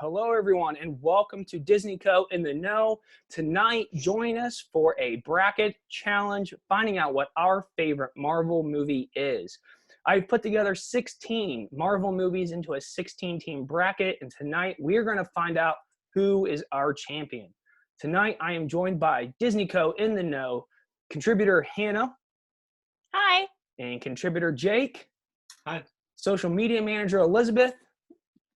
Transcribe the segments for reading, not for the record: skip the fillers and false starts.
Hello, everyone, and welcome to Disney Co. in the Know. Tonight, join us for a bracket challenge, finding out what our favorite Marvel movie is. I've put together 16 Marvel movies into a 16-team bracket, and tonight we're going to find out who is our champion. Tonight, I am joined by Disney Co. in the Know contributor Hannah. Hi. And contributor Jake. Hi. Social media manager Elizabeth.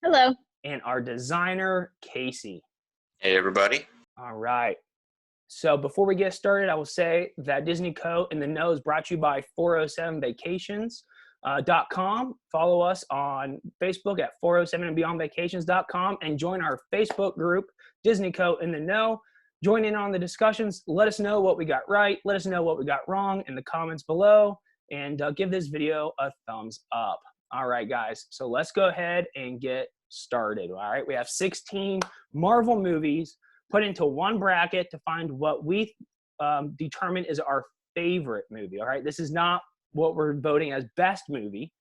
Hello. And our designer, Casey. Hey, everybody. All right. So before we get started, I will say that Disney Co. in the Know is brought to you by 407vacations.com. Follow us on Facebook at 407andbeyondvacations.com and join our Facebook group, Disney Co. in the Know. Join in on the discussions. Let us know what we got right. Let us know what we got wrong in the comments below. And give this video a thumbs up. All right, guys. So let's go ahead and get started. All right, we have 16 Marvel movies put into one bracket to find what we determine is our favorite movie. All right, this is not what we're voting as best movie,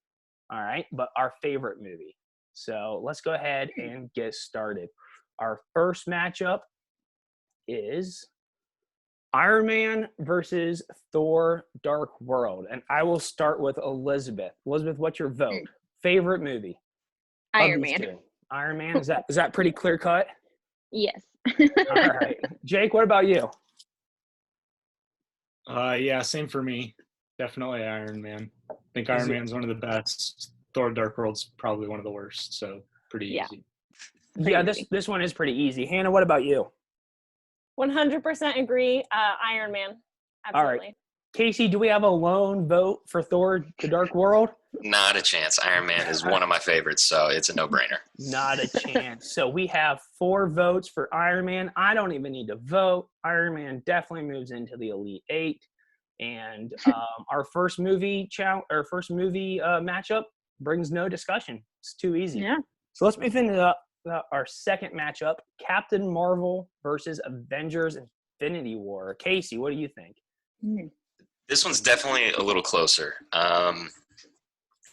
all right, but our favorite movie. So let's go ahead and get started. Our first matchup is Iron Man versus Thor Dark World, and I will start with Elizabeth. Elizabeth, what's your vote? Favorite movie? Iron Man. Iron Man, is that pretty clear cut? Yes. All right. Jake, what about you? Yeah, same for me. Definitely Iron Man. I think Iron Man's one of the best. Thor Dark World's probably one of the worst, so pretty easy. Yeah, this one is pretty easy. Hannah, what about you? 100% agree. Iron Man. Absolutely. All right. Casey, do we have a lone vote for Thor the Dark World? Not a chance. Iron Man is one of my favorites, so it's a no-brainer. Not a chance. So we have 4 votes for Iron Man. I don't even need to vote. Iron Man definitely moves into the Elite 8. And our first movie matchup brings no discussion. It's too easy. Yeah. So let's move into our second matchup, Captain Marvel versus Avengers Infinity War. Casey, what do you think? This one's definitely a little closer.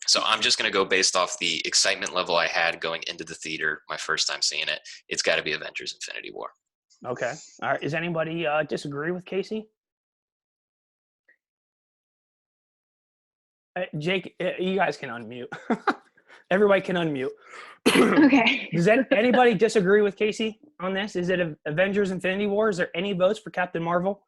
So I'm just going to go based off the excitement level I had going into the theater my first time seeing it. It's got to be Avengers Infinity War. Okay. All right. Does anybody disagree with Casey? Jake, you guys can unmute. Everybody can unmute. Okay. Does anybody disagree with Casey on this? Is it Avengers Infinity War? Is there any votes for Captain Marvel?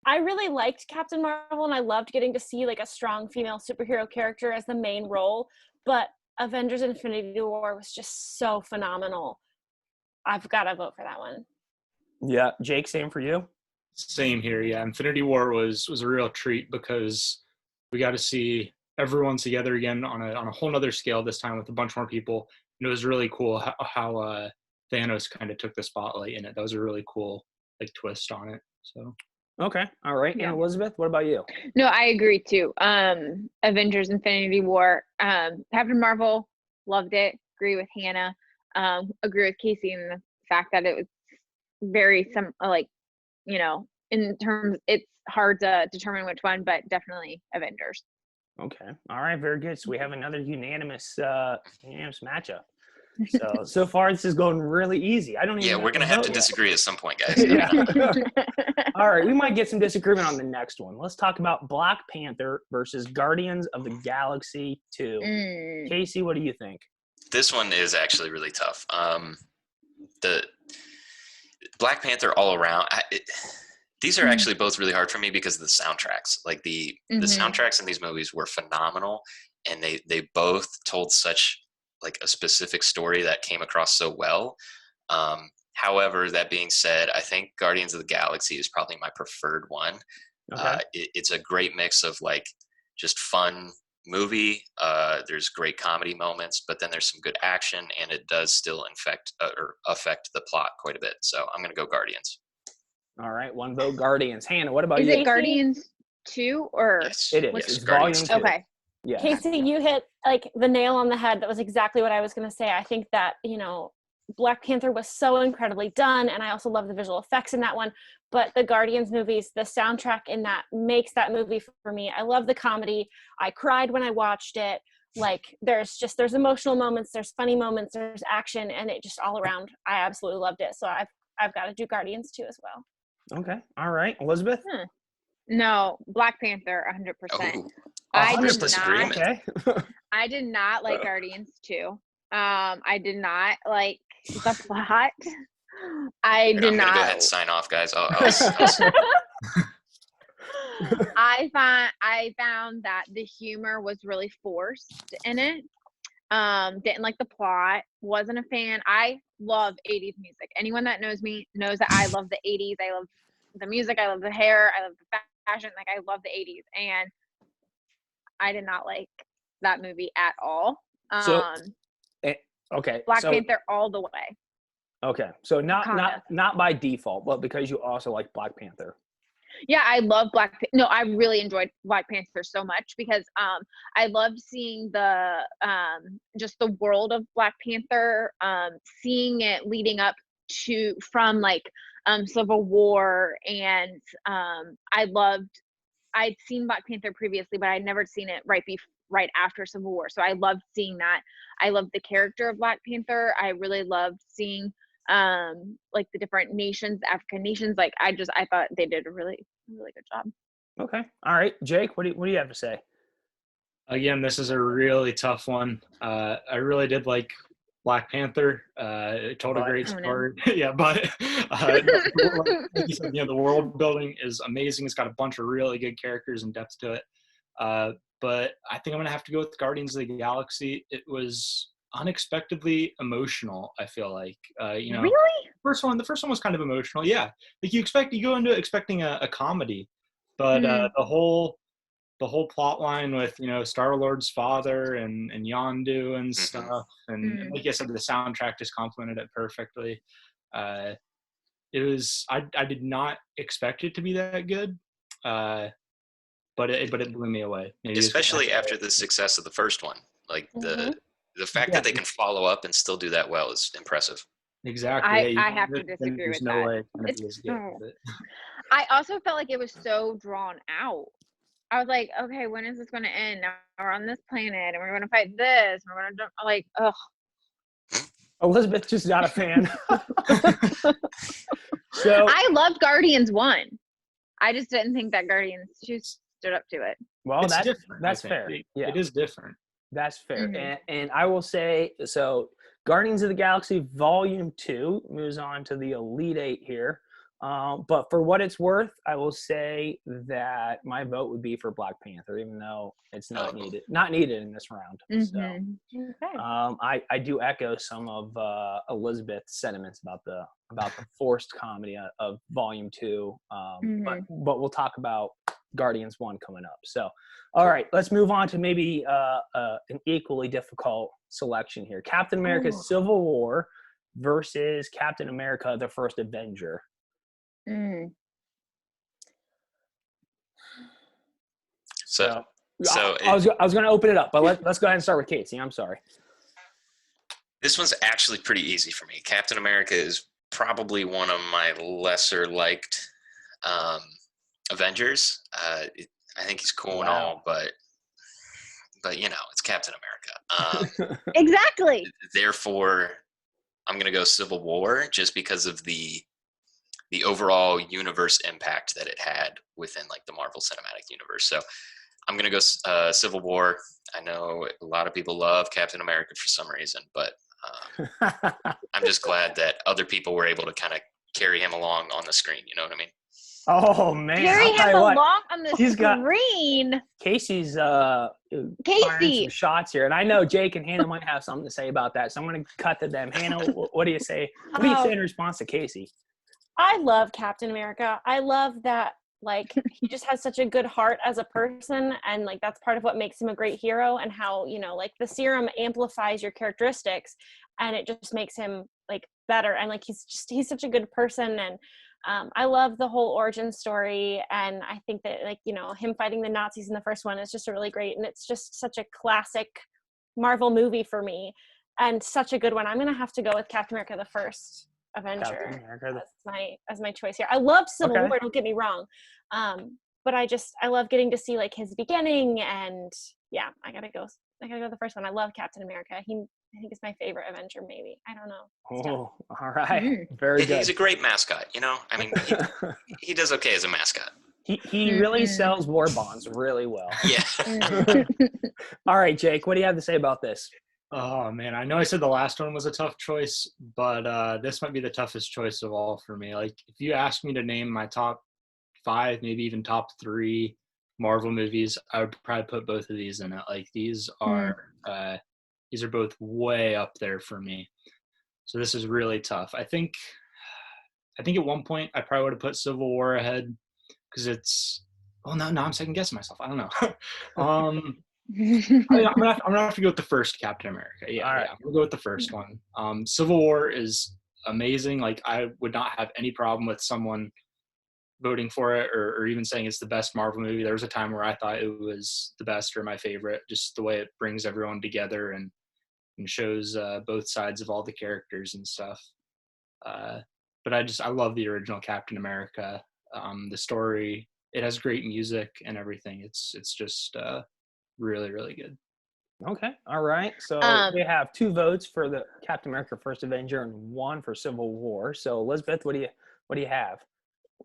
I really liked Captain Marvel, and I loved getting to see like a strong female superhero character as the main role. But Avengers Infinity War was just so phenomenal. I've got to vote for that one. Yeah. Jake, same for you? Same here, yeah. Infinity War was a real treat because we got to see everyone together again on a whole nother scale this time with a bunch more people. And it was really cool how Thanos kind of took the spotlight in it. That was a really cool like twist on it. So okay. All right. Yeah. And Elizabeth, what about you? No, I agree too. Avengers Infinity War. Captain Marvel, loved it. Agree with Hannah. Agree with Casey in the fact that it was very in terms, it's hard to determine which one, but definitely Avengers. Okay. All right. Very good. So we have another unanimous matchup. So far, this is going really easy. I don't even. Yeah, we're going to have to disagree at some point, guys. Yeah. All right. We might get some disagreement on the next one. Let's talk about Black Panther versus Guardians of the Galaxy 2. Casey, what do you think? This one is actually really tough. The Black Panther all around. These are actually both really hard for me because of the soundtracks. Like the soundtracks in these movies were phenomenal, and they both told such like a specific story that came across so well. However, that being said, I think Guardians of the Galaxy is probably my preferred one. Okay. It's a great mix of like just fun movie. There's great comedy moments, but then there's some good action, and it does still affect the plot quite a bit. So I'm going to go Guardians. All right. One vote Guardians. Hannah, what about Is you? it Guardians 2 or? Yes. It is. Yes, It's Guardians volume 2. Okay. Yeah. Casey, you hit like the nail on the head. That was exactly what I was going to say. I think that, Black Panther was so incredibly done, and I also love the visual effects in that one. But the Guardians movies, the soundtrack in that makes that movie for me. I love the comedy. I cried when I watched it. like there's emotional moments, there's funny moments, there's action, and it just all around, I absolutely loved it. So I've got to do Guardians 2 as well. Okay. All right. Elizabeth? No, Black Panther, 100%. Oh, I first did disagreement. Okay. I did not like Guardians 2. I did not like the plot. I Here, did I'm gonna go ahead not. and sign off, guys. I found that the humor was really forced in it. Didn't like the plot. Wasn't a fan. I love 80s music. Anyone that knows me knows that I love the 80s. I love the music. I love the hair. I love the fashion. Like, I love the 80s, and I did not like that movie at all. So, okay. Black so, Panther all the way. Okay. So Kinda. not by default, but because you also like Black Panther. Yeah, I love No, I really enjoyed Black Panther so much because I loved seeing the just the world of Black Panther, seeing it leading up to from like Civil War, and I'd seen Black Panther previously, but I'd never seen it right after Civil War. So I loved seeing that. I loved the character of Black Panther. I really loved seeing like the different nations, African nations. Like, I thought they did a really, really good job. Okay. All right. Jake, what do you have to say? Again, this is a really tough one. I really did like Black Panther. It told a great story. Yeah, but like you said, the world building is amazing. It's got a bunch of really good characters and depth to it. But I think I'm gonna have to go with Guardians of the Galaxy. It was unexpectedly emotional. I feel like Really? the first one was kind of emotional. Yeah, like you go into expecting a comedy, but the whole plot line with Star-Lord's father and Yondu and stuff, and like I said, the soundtrack just complemented it perfectly. It was I did not expect it to be that good, but it blew me away. Maybe Especially after the success of the first one. Like the fact that they can follow up and still do that well is impressive. Exactly. I have to disagree with that. Way it's gonna be as good. I also felt like it was so drawn out. I was like, okay, when is this going to end? Now we're on this planet, and we're going to fight this. And we're going to like, ugh. Elizabeth just not a fan. So I loved Guardians 1. I just didn't think that Guardians 2 stood up to it. well, It's different. that's I fair. think. Yeah, It is different. that's fair. And I will say, so Guardians of the Galaxy Volume 2 moves on to the Elite Eight here. But for what it's worth, I will say that my vote would be for Black Panther, even though it's not needed in this round. So Okay. I do echo some of Elizabeth's sentiments about the forced comedy of Volume 2. But we'll talk about Guardians 1 coming up. So, all right, let's move on to maybe an equally difficult selection here. Captain America Civil War versus Captain America the First Avenger. So I was going to open it up, but let's go ahead and start with Casey. I'm sorry. this one's actually pretty easy for me. Captain America is probably one of my lesser liked Avengers. I think he's cool and all, but it's Captain America. Exactly. Therefore, I'm going to go Civil War just because of the overall universe impact that it had within like the Marvel Cinematic Universe. So I'm going to go Civil War. I know a lot of people love Captain America for some reason, but I'm just glad that other people were able to kind of carry him along on the screen. You know what I mean? Oh man! Carry him along on the screen. Casey's firing some shots here, and I know Jake and Hannah might have something to say about that. So I'm going to cut to them. Hannah, what do you say? What do you say in response to Casey? I love Captain America. I love that, like, he just has such a good heart as a person, and like that's part of what makes him a great hero, and how, like, the serum amplifies your characteristics and it just makes him like better, and like he's such a good person. And I love the whole origin story, and I think that, like, him fighting the Nazis in the first one is just really great, and it's just such a classic Marvel movie for me, and such a good one. I'm gonna have to go with Captain America the First Avenger as my choice here. I loved Civil War, don't get me wrong, but I love getting to see like his beginning, and yeah, I gotta go I gotta go with the first one. I love Captain America. I think it's my favorite Avenger. Maybe I don't know. It's tough. Oh, all right. Mm. Very good. He's a great mascot, you know? I mean, he does okay as a mascot. He really Mhm. sells war bonds really well. Yeah. Mm. All right, Jake, what do you have to say about this? Oh man, I know I said the last one was a tough choice, but this might be the toughest choice of all for me. Like, if you ask me to name my top 5, maybe even top 3 Marvel movies, I would probably put both of these in it. Like, these are both way up there for me. So this is really tough. I think at one point I probably would have put Civil War ahead because it's. Oh no, I'm second guessing myself. I don't know. I'm gonna have to go with the first Captain America. Yeah, All right. yeah, I'm gonna go with the first one. Civil War is amazing. Like, I would not have any problem with someone voting for it or even saying it's the best Marvel movie. There was a time where I thought it was the best or my favorite, just the way it brings everyone together and shows both sides of all the characters and stuff. But I love the original Captain America. The story, it has great music and everything. It's just really, really good. Okay. All right. So we have 2 votes for the Captain America First Avenger and 1 for Civil War. So Elizabeth, what do you have?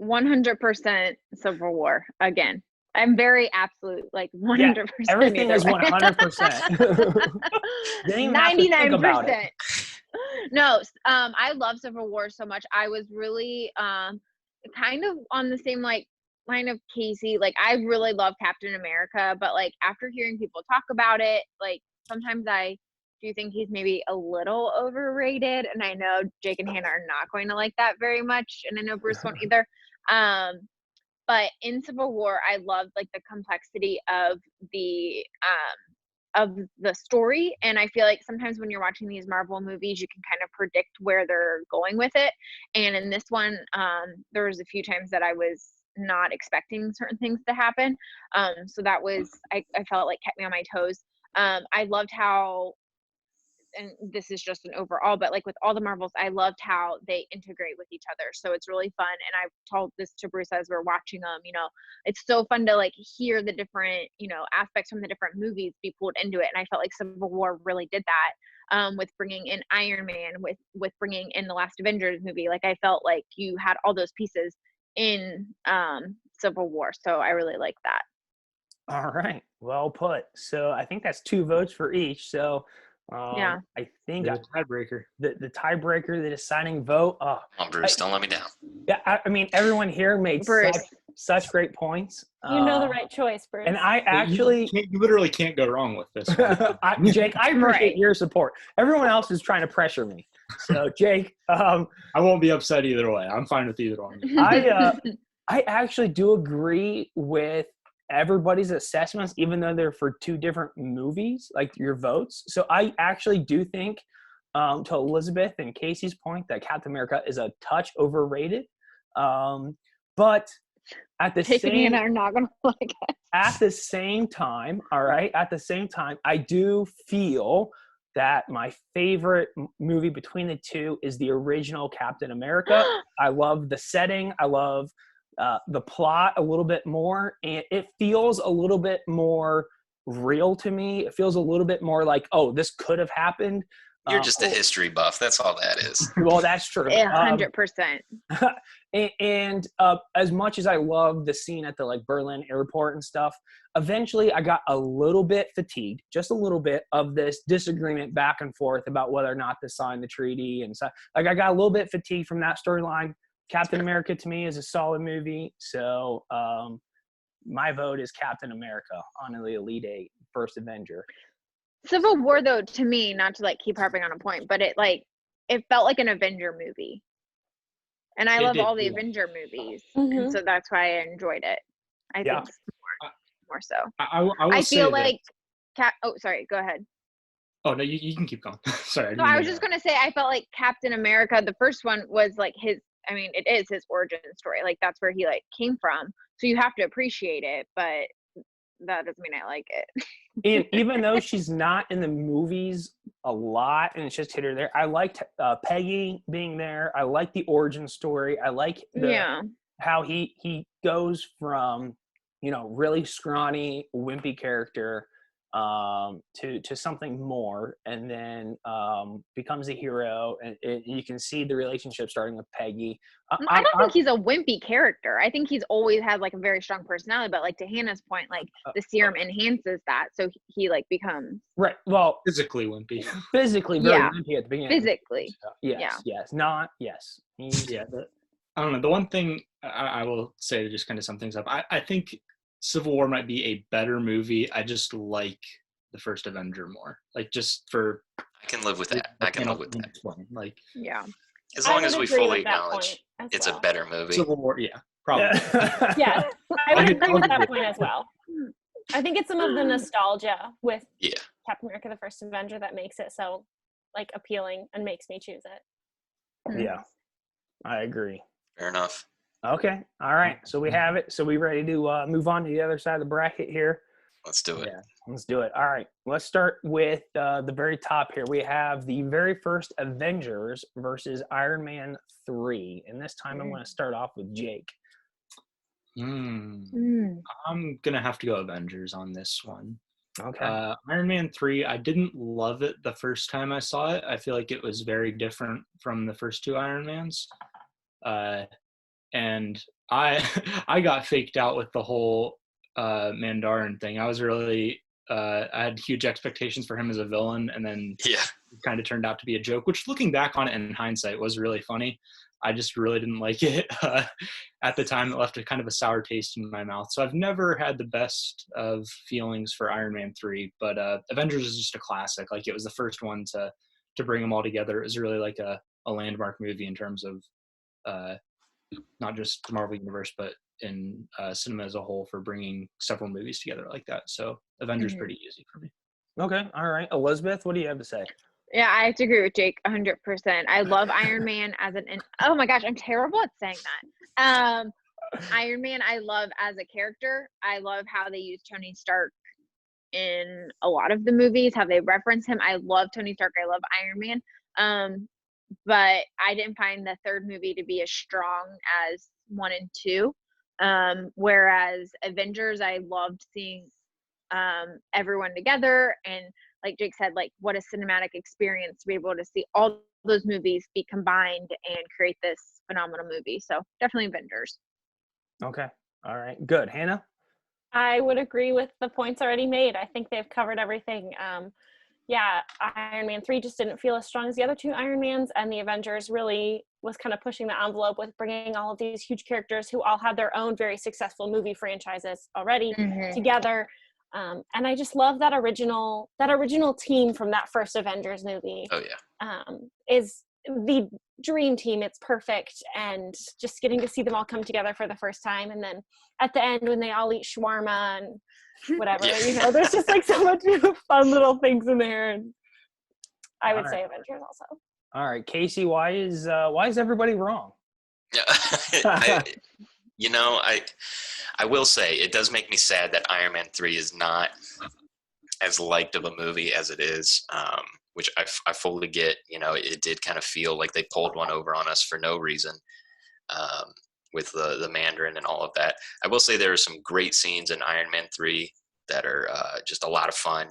100% Civil War again. I'm very absolute, like 100%. Everything either is way. 100%. Didn't even have to think about it. 99%. No, I love Civil War so much. I was really kind of on the same like line of Casey. Like, I really love Captain America, but like after hearing people talk about it, like sometimes I do think he's maybe a little overrated. And I know Jake and Hannah are not going to like that very much, and I know Bruce won't either. But in Civil War, I loved like the complexity of the story, and I feel like sometimes when you're watching these Marvel movies, you can kind of predict where they're going with it. And in this one, there was a few times that I was not expecting certain things to happen. So that was I felt like kept me on my toes. I loved how, and this is just an overall, but like with all the Marvels, I loved how they integrate with each other. So it's really fun. And I told this to Bruce as we're watching them, it's so fun to like hear the different, aspects from the different movies be pulled into it. And I felt like Civil War really did that, with bringing in Iron Man, with bringing in the last Avengers movie. Like, I felt like you had all those pieces in Civil War. So I really like that. All right. Well put. So I think that's 2 votes for each. So Yeah. I think The tiebreaker. the tiebreaker, the deciding vote. Come on, Bruce, don't let me down. Yeah, I mean, everyone here made Bruce. such great points. You know the right choice, Bruce. And I actually, you literally can't go wrong with this one. Jake, I appreciate Right. your support. Everyone else is trying to pressure me. So, Jake, I won't be upset either way. I'm fine with either one. I actually do agree with everybody's assessments, even though they're for 2 different movies, like your votes. So I actually do think, to Elizabeth and Casey's point, that Captain America is a touch overrated. But at the Jake and same Hannah are not gonna like it. at the same time, all right, I do feel that my favorite movie between the 2 is the original Captain America. I love the setting. I love the plot a little bit more, and it feels a little bit more real to me. It feels a little bit more like, oh, this could have happened. You're just a history buff. That's all that is. Well, that's true. 100%. And as much as I love the scene at the like Berlin airport and stuff, eventually I got a little bit fatigued, just a little bit, of this disagreement back and forth about whether or not to sign the treaty. And so, like, I got a little bit fatigued from that storyline. Captain America to me is a solid movie. So my vote is Captain America on the Elite 8, First Avenger. Civil War, though, to me, not to like keep harping on a point, but it felt like an Avenger movie. And I love did, all the yeah. Avenger movies. Mhm. And so that's why I enjoyed it. I Yeah. think more so. I will I say feel that- like oh, sorry, go ahead. Oh, no, you can keep going. Sorry. No, I was just going to say, I felt like Captain America, the first one was like it is his origin story. Like, that's where he like came from. So you have to appreciate it, but that doesn't mean I like it. And even though she's not in the movies a lot and it's just hit her there, I liked Peggy being there. I like the origin story. I like how he goes from, really scrawny, wimpy character to something more, and then becomes a hero, and you can see the relationship starting with Peggy. I don't think he's a wimpy character. I think he's always had like a very strong personality, but like to Hannah's point, like the serum enhances that, so he like becomes right. Well, physically wimpy. physically very Yeah. wimpy at the beginning. physically. Yes, yes, not yes. He's, Yeah, I don't know. The one thing I will say to just kind of sum things up, I think Civil War might be a better movie. I just like the first Avenger more. Like just for I can live with that. I can live with that. Like Yeah. As long I as would we agree fully with that acknowledge point as it's well. a better movie. Civil War, yeah, probably. Yeah, I would agree with I'll that give point as well. I think it's some of the nostalgia with Yeah. Captain America: The First Avenger that makes it so like appealing and makes me choose it. yeah, I agree. Fair enough. Okay, all right. So we have it. So we ready to move on to the other side of the bracket here? Let's do it. Yeah. Let's do it. All right. Let's start with the very top here. We have the very first Avengers versus Iron Man 3. And this time I'm going to start off with Jake. Mm. I'm gonna have to go Avengers on this one. Okay. Iron Man 3, I didn't love it the first time I saw it. I feel like it was very different from the first two Iron Mans. And I I got faked out with the whole Mandarin thing. I was really I had huge expectations for him as a villain, and then Yeah. it kind of turned out to be a joke, which looking back on it in hindsight was really funny. I just really didn't like it at the time. It left a kind of a sour taste in my mouth. So I've never had the best of feelings for Iron Man 3, but Avengers is just a classic. Like it was the first one to bring them all together. It was really like a landmark movie in terms of not just the Marvel Universe, but in cinema as a whole, for bringing several movies together like that. So Avengers pretty easy for me. Okay. All right. Elizabeth, what do you have to say? Yeah, I have to agree with Jake 100%. I love Iron Man as oh my gosh, I'm terrible at saying that. Iron Man, I love as a character. I love how they use Tony Stark in a lot of the movies, how they reference him. I love Tony Stark. I love Iron Man. But I didn't find the third movie to be as strong as 1 and 2. Whereas Avengers, I loved seeing everyone together, and like Jake said, like what a cinematic experience to be able to see all those movies be combined and create this phenomenal movie. So definitely Avengers. Okay. All right. Good. Hannah? I would agree with the points already made. I think they've covered everything. Yeah, Iron Man 3 just didn't feel as strong as the other two Iron Mans, and the Avengers really was kind of pushing the envelope with bringing all of these huge characters who all had their own very successful movie franchises already together. And I just love that original team from that first Avengers movie. Oh yeah. Is the dream team. It's perfect, and just getting to see them all come together for the first time, and then at the end when they all eat shawarma and whatever, Yeah. there's just like so much fun little things in there, and I would All say right. Avengers also. All right. Casey, why is everybody wrong? Yeah. I will say it does make me sad that Iron Man 3 is not as liked of a movie as it is, which I fully get. It did kind of feel like they pulled one over on us for no reason, with the Mandarin and all of that. I will say there are some great scenes in Iron Man 3 that are just a lot of fun,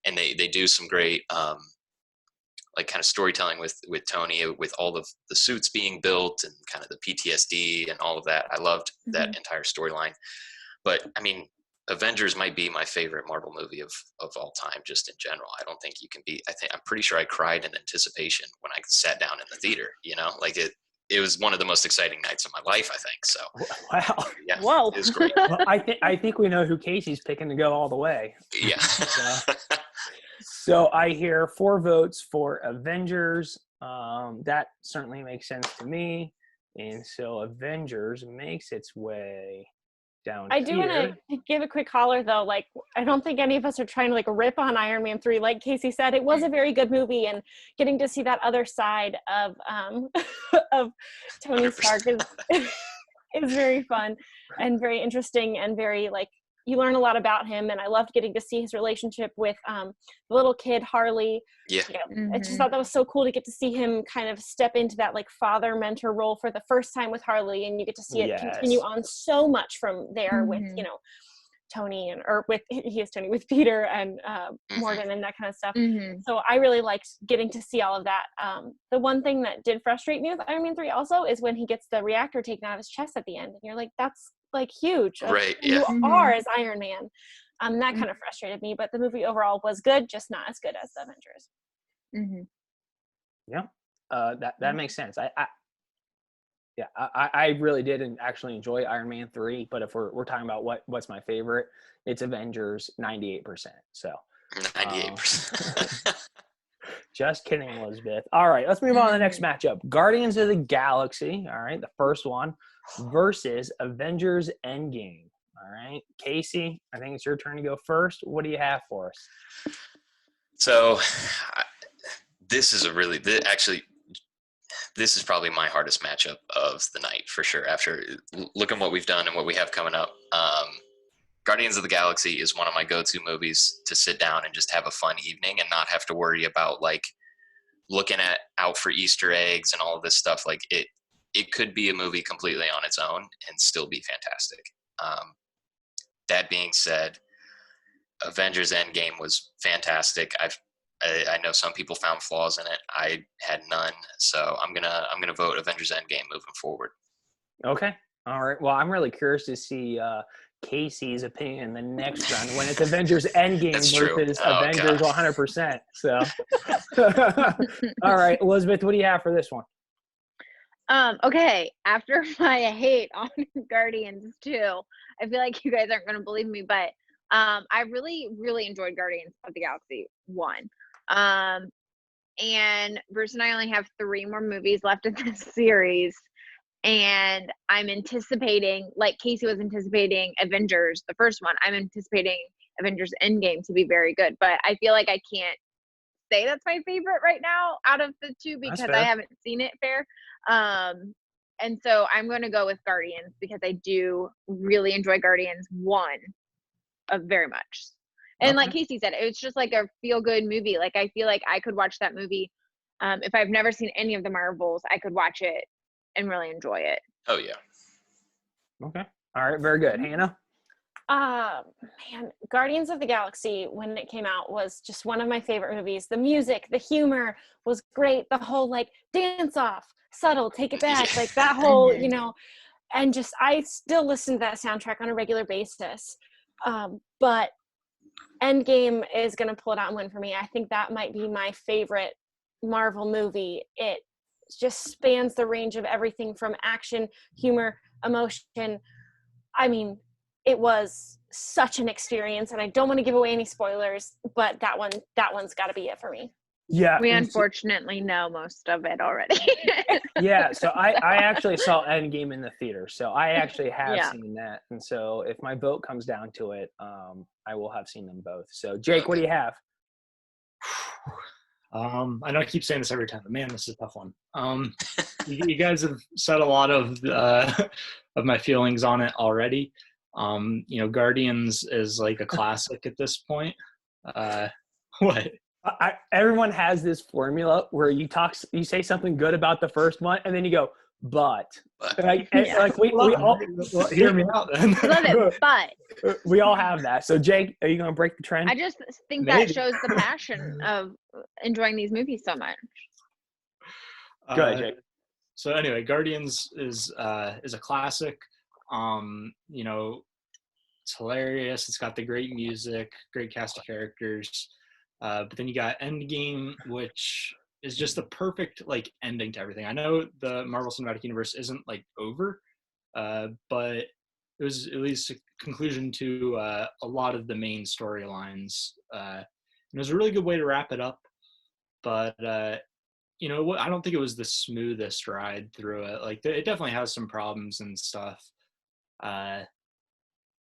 and they do some great like kind of storytelling with Tony, with all of the suits being built and kind of the PTSD and all of that. I loved that entire storyline. But I mean, Avengers might be my favorite Marvel movie of all time, just in general. I don't think you can beat. I'm pretty sure I cried in anticipation when I sat down in the theater. Like it was one of the most exciting nights of my life, I think. So Wow. yeah, Whoa. it was great. Well, I think we know who Casey's picking to go all the way. Yeah. So I hear 4 votes for Avengers. That certainly makes sense to me. And so Avengers makes its way down I do want to give a quick holler though. Like, I don't think any of us are trying to like rip on Iron Man 3. Like Casey said, it was a very good movie, and getting to see that other side of of Tony Stark is very fun and very interesting, and very like, you learn a lot about him. And I loved getting to see his relationship with the little kid Harley. Yeah. I just thought that was so cool to get to see him kind of step into that like father mentor role for the first time with Harley, and you get to see it continue on so much from there with Tony or with he is Tony with Peter and Morgan and that kind of stuff. Mm-hmm. So I really liked getting to see all of that. The one thing that did frustrate me with Iron Man 3 also is when he gets the reactor taken out of his chest at the end, and you're like, that's like huge. Like, Right, you yeah. are as Iron Man. That kind of frustrated me, but the movie overall was good, just not as good as the Avengers. Mm-hmm. Yeah, that makes sense. I really didn't actually enjoy Iron Man 3, but if we're talking about what's my favorite, it's Avengers 98%. So 98%. just kidding, Elizabeth. All right, let's move on to the next matchup. Guardians of the Galaxy, all right, the first one, versus Avengers Endgame. All right, Casey, I think it's your turn to go first. What do you have for us? So this is this is probably my hardest matchup of the night for sure. After looking what we've done and what we have coming up, Guardians of the Galaxy is one of my go-to movies to sit down and just have a fun evening and not have to worry about like looking out for Easter eggs and all of this stuff. Like it could be a movie completely on its own and still be fantastic. That being said, Avengers Endgame was fantastic. I know some people found flaws in it. I had none, so I'm gonna vote Avengers Endgame moving forward. Okay, all right. Well, I'm really curious to see Casey's opinion in the next round when it's Avengers Endgame versus Avengers 100%. So, all right, Elizabeth, what do you have for this one? Okay, after my hate on Guardians 2, I feel like you guys aren't going to believe me, but I really, really enjoyed Guardians of the Galaxy 1. And Bruce and I only have 3 more movies left in this series, and I'm anticipating, like Casey was anticipating Avengers, the first one, I'm anticipating Avengers Endgame to be very good, but I feel like I can't say that's my favorite right now out of the 2 because I haven't seen it fair. And so I'm going to go with Guardians because I do really enjoy Guardians 1 very much. And like Casey said, it's just like a feel-good movie. Like I feel like I could watch that movie. If I've never seen any of the Marvels, I could watch it and really enjoy it. Oh yeah. Okay. All right. Very good. Hannah? Man, Guardians of the Galaxy, when it came out, was just one of my favorite movies. The music, the humor was great. The whole like dance off, subtle, take it back, like that whole, you know, and just I still listen to that soundtrack on a regular basis. But Endgame is going to pull it out and win for me. I think that might be my favorite Marvel movie. It just spans the range of everything from action, humor, emotion. I mean, it was such an experience, and I don't want to give away any spoilers, but that one's got to be it for me. Yeah. We unfortunately know most of it already. Yeah, so I actually saw Endgame in the theater, so I actually have seen that, and so if my vote comes down to it, I will have seen them both. So Jake, what do you have? I know I keep saying this every time, but man, this is a tough one. You guys have said a lot of my feelings on it already. You know, Guardians is like a classic at this point. What? Everyone has this formula where you say something good about the first one, and then you go, but like we all hear me out then. Love it, but we all have that. So Jake, are you going to break the trend? I just think that shows the passion of enjoying these movies so much. Go ahead, Jake. So anyway, Guardians is a classic. You know, it's hilarious. It's got the great music, great cast of characters. But then you got Endgame, which is just the perfect like ending to everything. I know the Marvel Cinematic Universe isn't like over, but it was at least a conclusion to a lot of the main storylines. It was a really good way to wrap it up. But you know, I don't think it was the smoothest ride through it. Like it definitely has some problems and stuff. I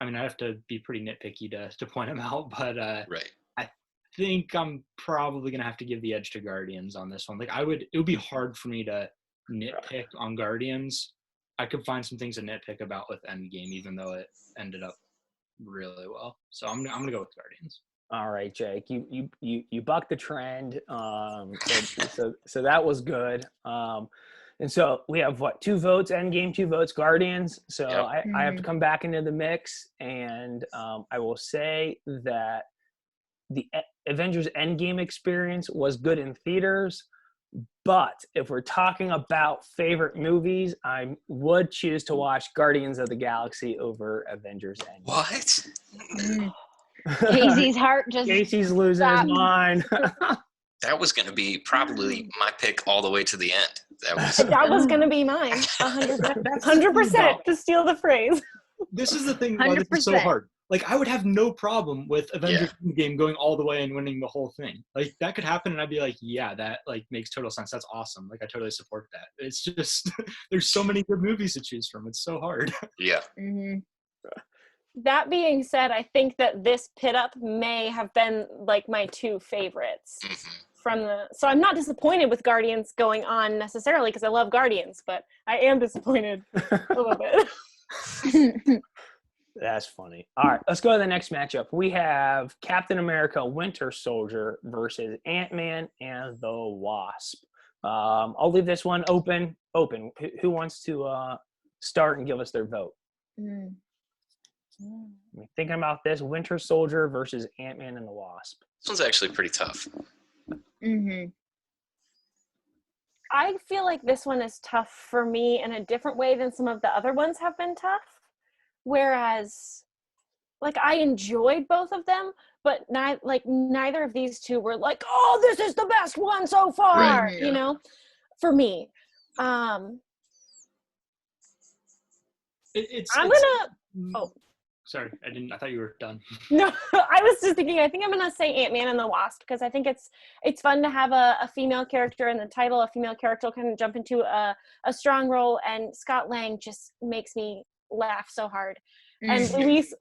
mean, I have to be pretty nitpicky to point them out, but right. I think I'm probably gonna have to give the edge to Guardians on this one. Like it would be hard for me to nitpick on Guardians. I could find some things to nitpick about with Endgame, even though it ended up really well. So I'm gonna go with Guardians. All right, Jake, you bucked the trend. So that was good. And so we have what, 2 votes Endgame, 2 votes Guardians. So Yep. I have to come back into the mix, and I will say that the Avengers Endgame experience was good in theaters. But if we're talking about favorite movies, I would choose to watch Guardians of the Galaxy over Avengers Endgame. What? Mm. Casey's heart just Casey's losing stopped. his mind. That was going to be probably my pick all the way to the end. That was That was going to be mine. 100% to steal the phrase. This is the thing why this is so 100%. hard. Like, I would have no problem with Avengers Endgame going all the way and winning the whole thing. Like, that could happen, and I'd be like, yeah, that like makes total sense. That's awesome. Like, I totally support that. It's just there's so many good movies to choose from. It's so hard. yeah. Mm-hmm. That being said, I think that this pit up may have been like my 2 favorites from the. So I'm not disappointed with Guardians going on necessarily because I love Guardians, but I am disappointed a little bit. That's funny. All right, let's go to the next matchup. We have Captain America Winter Soldier versus Ant-Man and the Wasp. I'll leave this one open. Who wants to start and give us their vote? Mm. Thinking about this, Winter Soldier versus Ant-Man and the Wasp. This one's actually pretty tough. Mm-hmm. I feel like this one is tough for me in a different way than some of the other ones have been tough. Whereas, like, I enjoyed both of them, but neither of these 2 were like, oh, this is the best one so far, Right, you know, for me. Sorry, I thought you were done. No, I was just thinking, I think I'm going to say Ant-Man and the Wasp because I think it's fun to have a female character in the title. A female character can jump into a strong role, and Scott Lang just makes me laugh so hard. And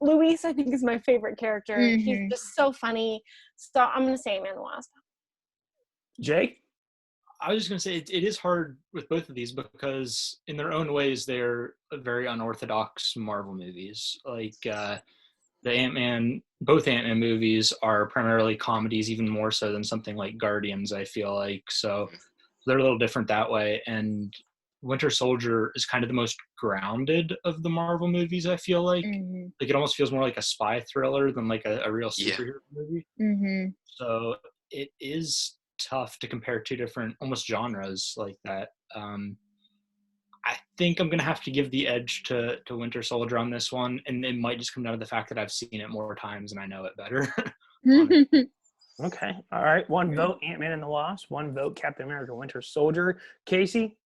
Luis, I think, is my favorite character. He's just so funny. So I'm going to say Ant-Man and the Wasp. Jake? I was just going to say it is hard with both of these because in their own ways, they're very unorthodox Marvel movies. Like both Ant-Man movies are primarily comedies, even more so than something like Guardians, I feel like. So they're a little different that way. And Winter Soldier is kind of the most grounded of the Marvel movies, I feel like. Mm-hmm. Like, it almost feels more like a spy thriller than like a real superhero movie. Mm-hmm. So it is tough to compare 2 different almost genres like that. I think I'm gonna have to give the edge to Winter Soldier on this one, and it might just come down to the fact that I've seen it more times and I know it better. Okay. All right. 1 vote Ant-Man and the Wasp. 1 vote Captain America Winter Soldier. Casey?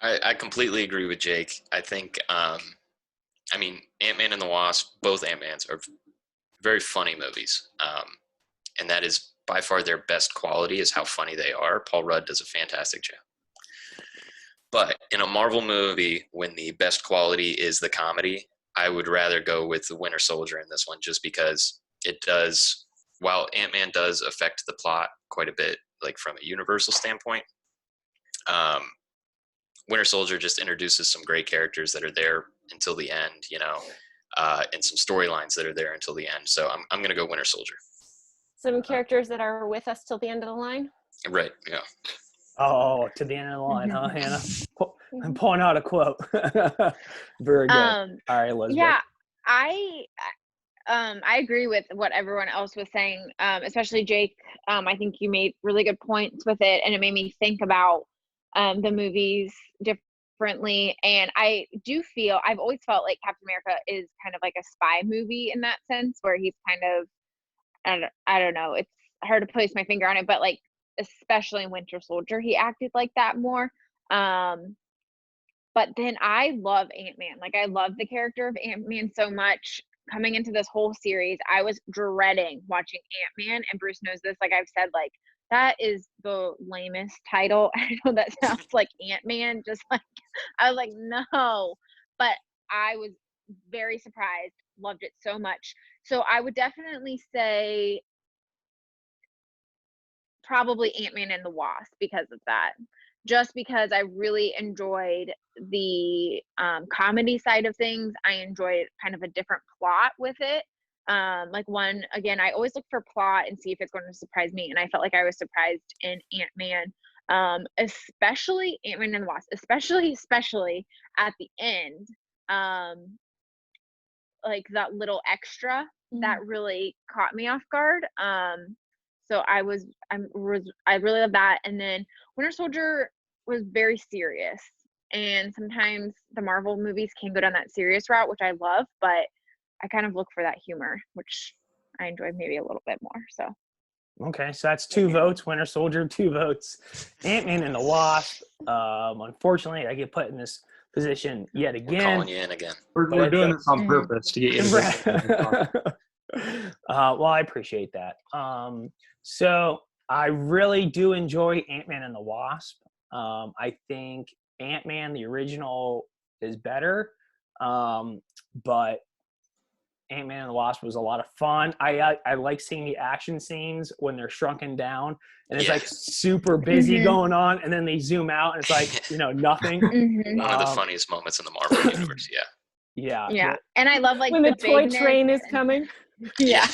I completely agree with Jake. I think, Ant-Man and the Wasp, both Ant-Mans are very funny movies. And that is by far their best quality is how funny they are. Paul Rudd does a fantastic job. But in a Marvel movie, when the best quality is the comedy, I would rather go with the Winter Soldier in this one just because it does, while Ant-Man does affect the plot quite a bit, like from a universal standpoint, Winter Soldier just introduces some great characters that are there until the end, and some storylines that are there until the end. So I'm going to go Winter Soldier. Some characters that are with us till the end of the line. Right, yeah. Oh, to the end of the line, huh, Hannah? I'm pulling out a quote. Very good. All right, Elizabeth. Yeah, I agree with what everyone else was saying, especially Jake. I think you made really good points with it, and it made me think about the movies differently. And I do feel, I've always felt like Captain America is kind of like a spy movie in that sense, where he's kind of, I don't know, it's hard to place my finger on it, but like, especially in Winter Soldier, he acted like that more. But then I love Ant-Man. Like, I love the character of Ant-Man so much. Coming into this whole series, I was dreading watching Ant-Man, and Bruce knows this. Like I've said, like, that is the lamest title. I know that sounds like Ant-Man, just like, I was like, no. But I was very surprised, loved it so much. So I would definitely say probably Ant-Man and the Wasp because of that. Just because I really enjoyed the comedy side of things. I enjoyed kind of a different plot with it. Like one, again, I always look for plot and see if it's going to surprise me. And I felt like I was surprised in Ant-Man. Especially Ant-Man and the Wasp, especially at the end, like that little extra that really caught me off guard. So I really love that. And then Winter Soldier was very serious, and sometimes the Marvel movies can go down that serious route, which I love, but I kind of look for that humor, which I enjoy maybe a little bit more. So Okay, so that's 2 votes. Winter Soldier, 2 votes. Ant-Man and the Wasp. Unfortunately, I get put in this position yet We're again. calling you in again. We're doing this on purpose to get you. Well, I appreciate that. So I really do enjoy Ant-Man and the Wasp. I think Ant-Man, the original, is better, but Ant-Man and the Wasp was a lot of fun. I like seeing the action scenes when they're shrunken down and it's like super busy going on, and then they zoom out and it's like, nothing. One of the funniest moments in the Marvel universe. Yeah. And I love like when the toy train is coming. Yeah.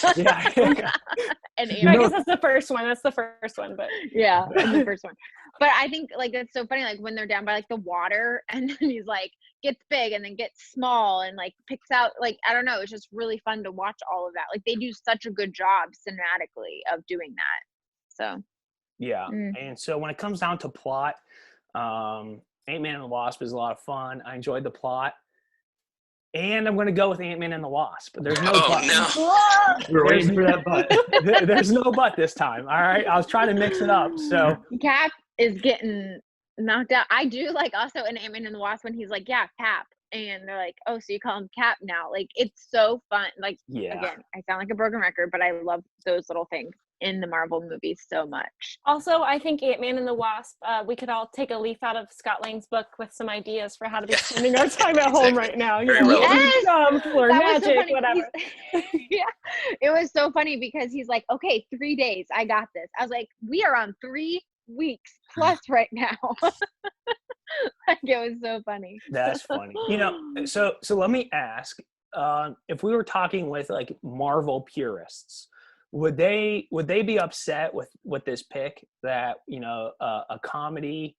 And I guess that's the first one. That's the first one, but yeah, the first one. But I think like that's so funny, like when they're down by like the water and then he's like gets big and then gets small and like picks out, like, I don't know, it's just really fun to watch all of that. Like they do such a good job cinematically of doing that. So yeah. And so when it comes down to plot, Ant-Man and the Wasp is a lot of fun. I enjoyed the plot. And I'm going to go with Ant-Man and the Wasp. There's no but. No. We're waiting for that but. There's no but this time. All right. I was trying to mix it up. So Cap is getting knocked out. I do like also in Ant-Man and the Wasp when he's like, yeah, Cap. And they're like, oh, so you call him Cap now. Like, it's so fun. Like, again, I sound like a broken record, but I love those little things in the Marvel movies so much. Also, I think Ant-Man and the Wasp, we could all take a leaf out of Scott Lang's book with some ideas for how to be spending our time at home right now. Very relevant. Or magic, so whatever. Yeah, it was so funny because he's like, okay, 3 days, I got this. I was like, we are on 3 weeks plus right now. Like, it was so funny. That's funny. So let me ask, if we were talking with like Marvel purists, would they be upset with this pick that a comedy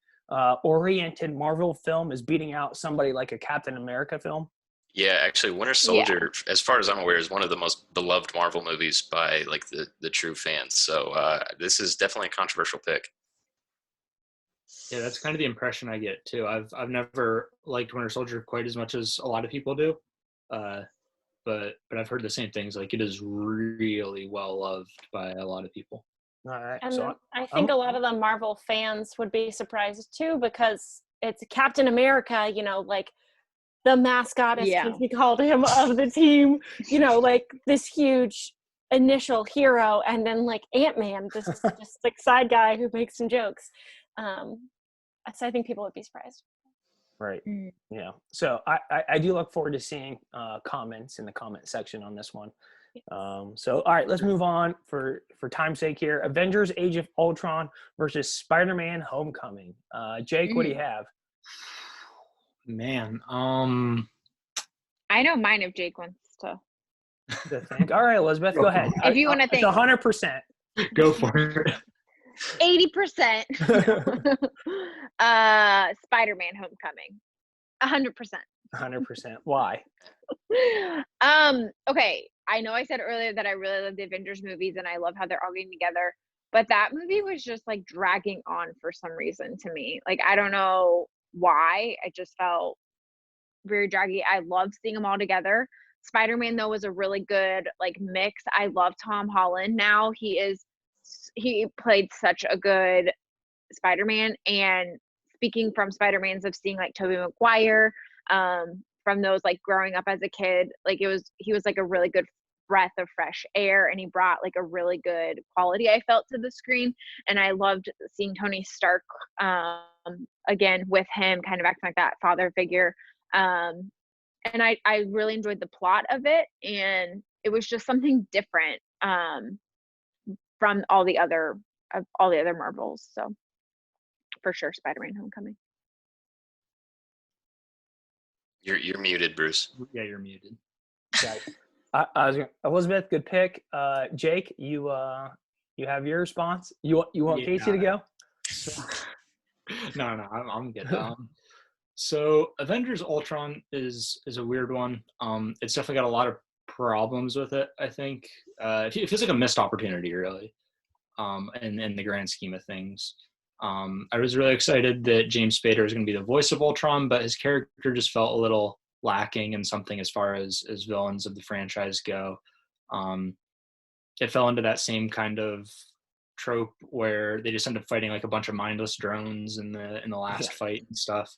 oriented Marvel film is beating out somebody like a Captain America film? Yeah, actually, Winter Soldier, as far as I'm aware, is one of the most beloved Marvel movies by like the true fans. So this is definitely a controversial pick. Yeah, that's kind of the impression I get too. I've never liked Winter Soldier quite as much as a lot of people do, but I've heard the same things. Like, it is really well loved by a lot of people. All right. And So I think a lot of the Marvel fans would be surprised too, because it's Captain America, like the mascot, as Casey called him, of the team, like this huge initial hero, and then like Ant-Man, this is just like side guy who makes some jokes. So I think people would be surprised. Right. Yeah. So I do look forward to seeing comments in the comment section on this one. So all right, let's move on for time's sake here. Avengers: Age of Ultron versus Spider-Man: Homecoming. Jake, what do you have? Man, I know mine if Jake wants to think. All right, Elizabeth, go ahead. If you want to think. 100%. Go for it. 80%. Spider-Man: Homecoming. 100%. 100%. Why? Okay, I know I said earlier that I really love the Avengers movies and I love how they're all getting together, but that movie was just like dragging on for some reason to me. Like, I don't know why. I just felt very draggy. I loved seeing them all together. Spider-Man, though, was a really good like mix. I love Tom Holland now. He played such a good Spider-Man. And speaking from Spider-Mans of seeing like Tobey Maguire, from those like growing up as a kid, like he was like a really good breath of fresh air, and he brought like a really good quality, I felt, to the screen. And I loved seeing Tony Stark again with him kind of acting like that father figure. And I really enjoyed the plot of it, and it was just something different from all the other Marvels. So for sure, Spider-Man: Homecoming. You're muted, Bruce. Yeah, you're muted. Okay. Elizabeth, good pick. Jake, you have your response. You want Casey to go? No, I'm good. So Avengers Ultron is a weird one. It's definitely got a lot of problems with it. I think it feels like a missed opportunity, really. In the grand scheme of things, I was really excited that James Spader is going to be the voice of Ultron, but his character just felt a little lacking in something as far as villains of the franchise go. It fell into that same kind of trope where they just end up fighting like a bunch of mindless drones in the last fight and stuff.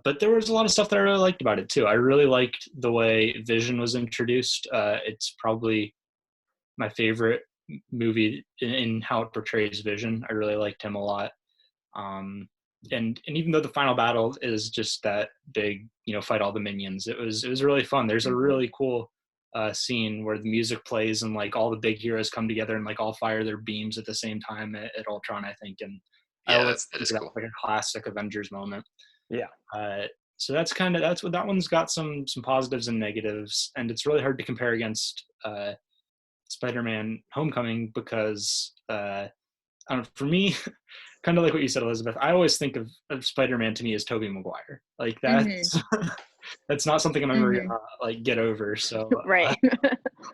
But there was a lot of stuff that I really liked about it too. I really liked the way Vision was introduced. It's probably my favorite movie in how it portrays Vision. I really liked him a lot. And even though the final battle is just that big, fight all the minions, it was really fun. There's a really cool scene where the music plays and like all the big heroes come together and like all fire their beams at the same time at Ultron, I think. And yeah, that is cool. Like a classic Avengers moment. Yeah. So that's what that one's got some positives and negatives, and it's really hard to compare against Spider-Man Homecoming because I don't know, for me, kind of like what you said, Elizabeth, I always think of Spider-Man to me as Tobey Maguire. Like that's that's not something I'm ever gonna like get over. So right.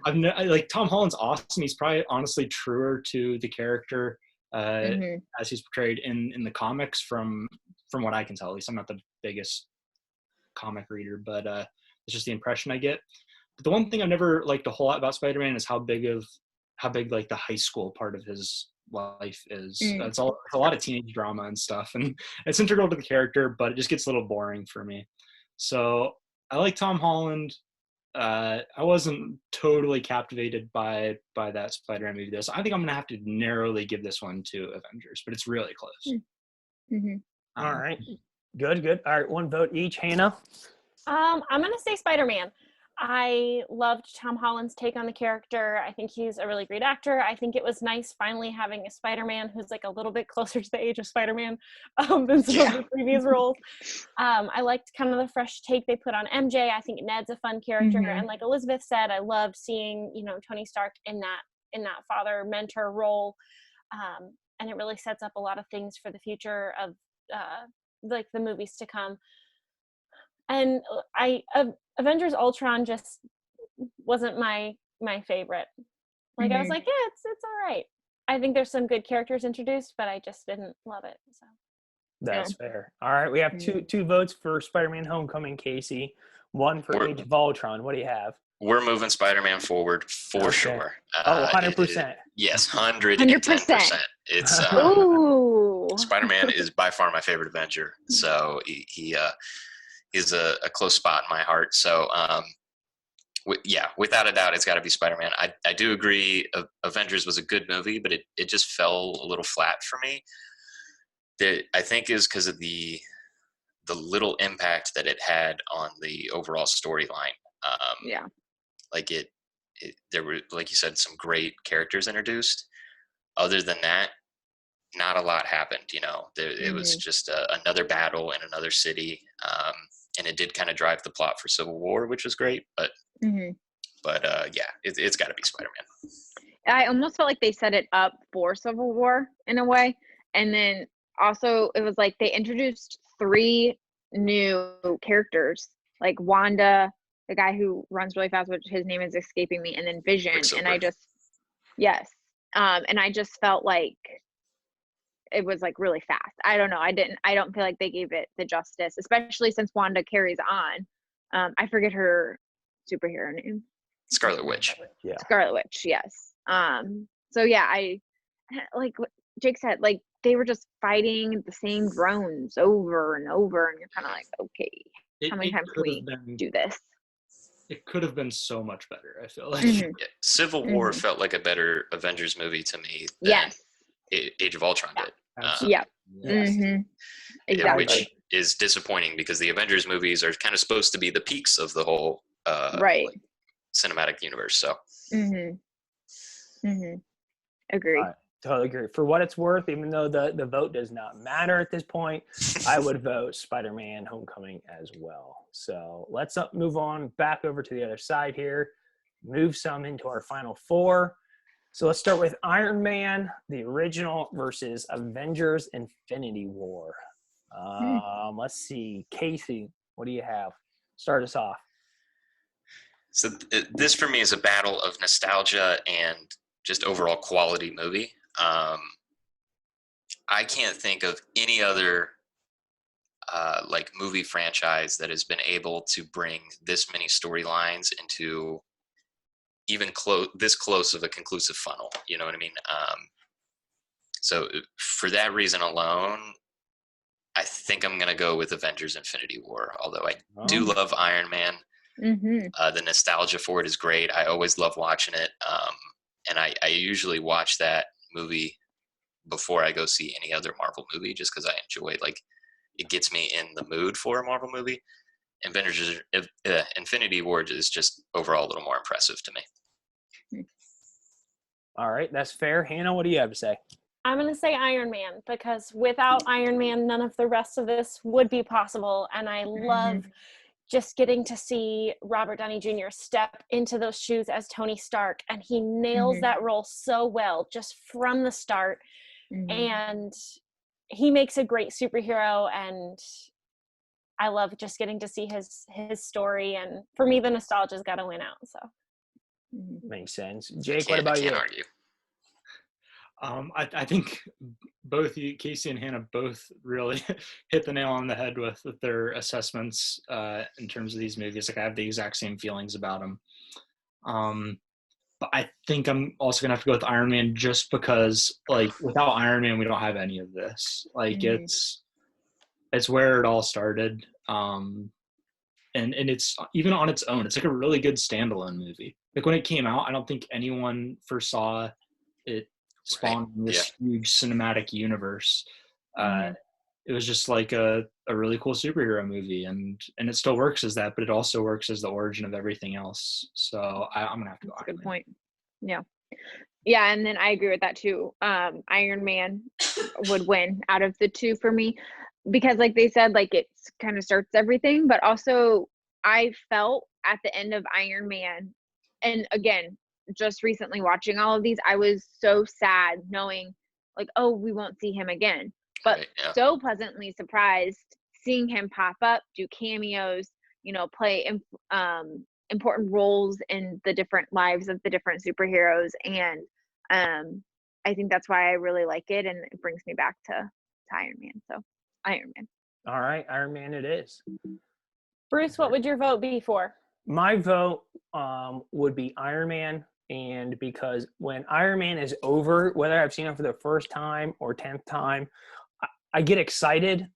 like Tom Holland's awesome. He's probably honestly truer to the character as he's portrayed in the comics from what I can tell. At least I'm not the biggest comic reader, but it's just the impression I get. But the one thing I've never liked a whole lot about Spider-Man is how big like the high school part of his life is. It's a lot of teenage drama and stuff, and it's integral to the character, but it just gets a little boring for me. So I like Tom Holland. I wasn't totally captivated by that Spider-Man movie. I think I'm gonna have to narrowly give this one to Avengers, but it's really close. All right, good. All right, one vote each. Hannah. I'm gonna say Spider-Man. I loved Tom Holland's take on the character. I think he's a really great actor. I think it was nice finally having a Spider-Man who's like a little bit closer to the age of Spider-Man than some of the previous roles. I liked kind of the fresh take they put on MJ. I think Ned's a fun character. And like Elizabeth said, I loved seeing, Tony Stark in that father mentor role. And it really sets up a lot of things for the future of like the movies to come. And Avengers Ultron just wasn't my favorite. Like I was like, yeah, it's all right. I think there's some good characters introduced, but I just didn't love it. So that's fair. All right, we have two votes for Spider-Man Homecoming, Casey. One for Age of Ultron. What do you have? We're moving Spider-Man forward for sure. 100%. Yes, 110%. It's Spider-Man is by far my favorite Avenger. So he is a close spot in my heart. So, without a doubt, it's got to be Spider-Man. I do agree Avengers was a good movie, but it just fell a little flat for me. That I think is because of the little impact that it had on the overall storyline. Like there were, like you said, some great characters introduced. Other than that, not a lot happened. It was just another battle in another city. And it did kind of drive the plot for Civil War, which was great. But it's got to be Spider-Man. I almost felt like they set it up for Civil War in a way. And then also it was like they introduced 3 new characters, like Wanda, the guy who runs really fast, which his name is escaping me, and then Vision. And I just felt like it was like really fast. I don't know. I don't feel like they gave it the justice, especially since Wanda carries on. I forget her superhero name. Scarlet Witch. Yeah. Scarlet Witch. Yes. So yeah, I like what Jake said, like they were just fighting the same drones over and over. And you're kind of like, okay, how many times can we do this? It could have been so much better, I feel like. Civil War felt like a better Avengers movie to me than Age of Ultron did. Exactly. Which is disappointing because the Avengers movies are kind of supposed to be the peaks of the whole cinematic universe. So agree. Totally agree. For what it's worth, even though the vote does not matter at this point, I would vote Spider-Man Homecoming as well. So let's move on back over to the other side here, move some into our final 4. So let's start with Iron Man, the original, versus Avengers Infinity War. Let's see. Casey, what do you have? Start us off. So this for me is a battle of nostalgia and just overall quality movie. I can't think of any other like movie franchise that has been able to bring this many storylines into even this close of a conclusive funnel. You know what I mean? So for that reason alone, I think I'm going to go with Avengers Infinity War, although I do love Iron Man. The nostalgia for it is great. I always love watching it. And I usually watch that movie before I go see any other Marvel movie, just because I enjoy it. Like, it gets me in the mood for a Marvel movie. Infinity War is just overall a little more impressive to me. All right, that's fair. Hannah, what do you have to say? I'm going to say Iron Man, because without Iron Man, none of the rest of this would be possible. And I love just getting to see Robert Downey Jr. step into those shoes as Tony Stark. And he nails that role so well, just from the start. And he makes a great superhero. And I love just getting to see his story. And for me, the nostalgia's got to win out. So makes sense. Jake, what about you? I can't argue. I think both you, Casey and Hannah, both really hit the nail on the head with their assessments in terms of these movies. Like, I have the exact same feelings about them. But I think I'm also gonna have to go with Iron Man, just because, like, without Iron Man, we don't have any of this. Like, it's where it all started. And it's, even on its own, it's like a really good standalone movie. Like, when it came out, I don't think anyone foresaw it spawned this huge cinematic universe. It was just like a really cool superhero movie, and it still works as that, but it also works as the origin of everything else. So I'm gonna have to go Iron Man. Good point. Yeah, and then I agree with that too. Iron Man would win out of the two for me, because like they said, like, it kind of starts everything, but also I felt at the end of Iron Man, and again, just recently watching all of these, I was so sad knowing, like, oh, we won't see him again. But so pleasantly surprised seeing him pop up, do cameos, play important roles in the different lives of the different superheroes. And I think that's why I really like it, and it brings me back to Iron Man. So Iron Man. All right, Iron Man it is. Bruce, what would your vote be for? My vote would be Iron Man. And because when Iron Man is over, whether I've seen it for the first time or 10th time, I get excited.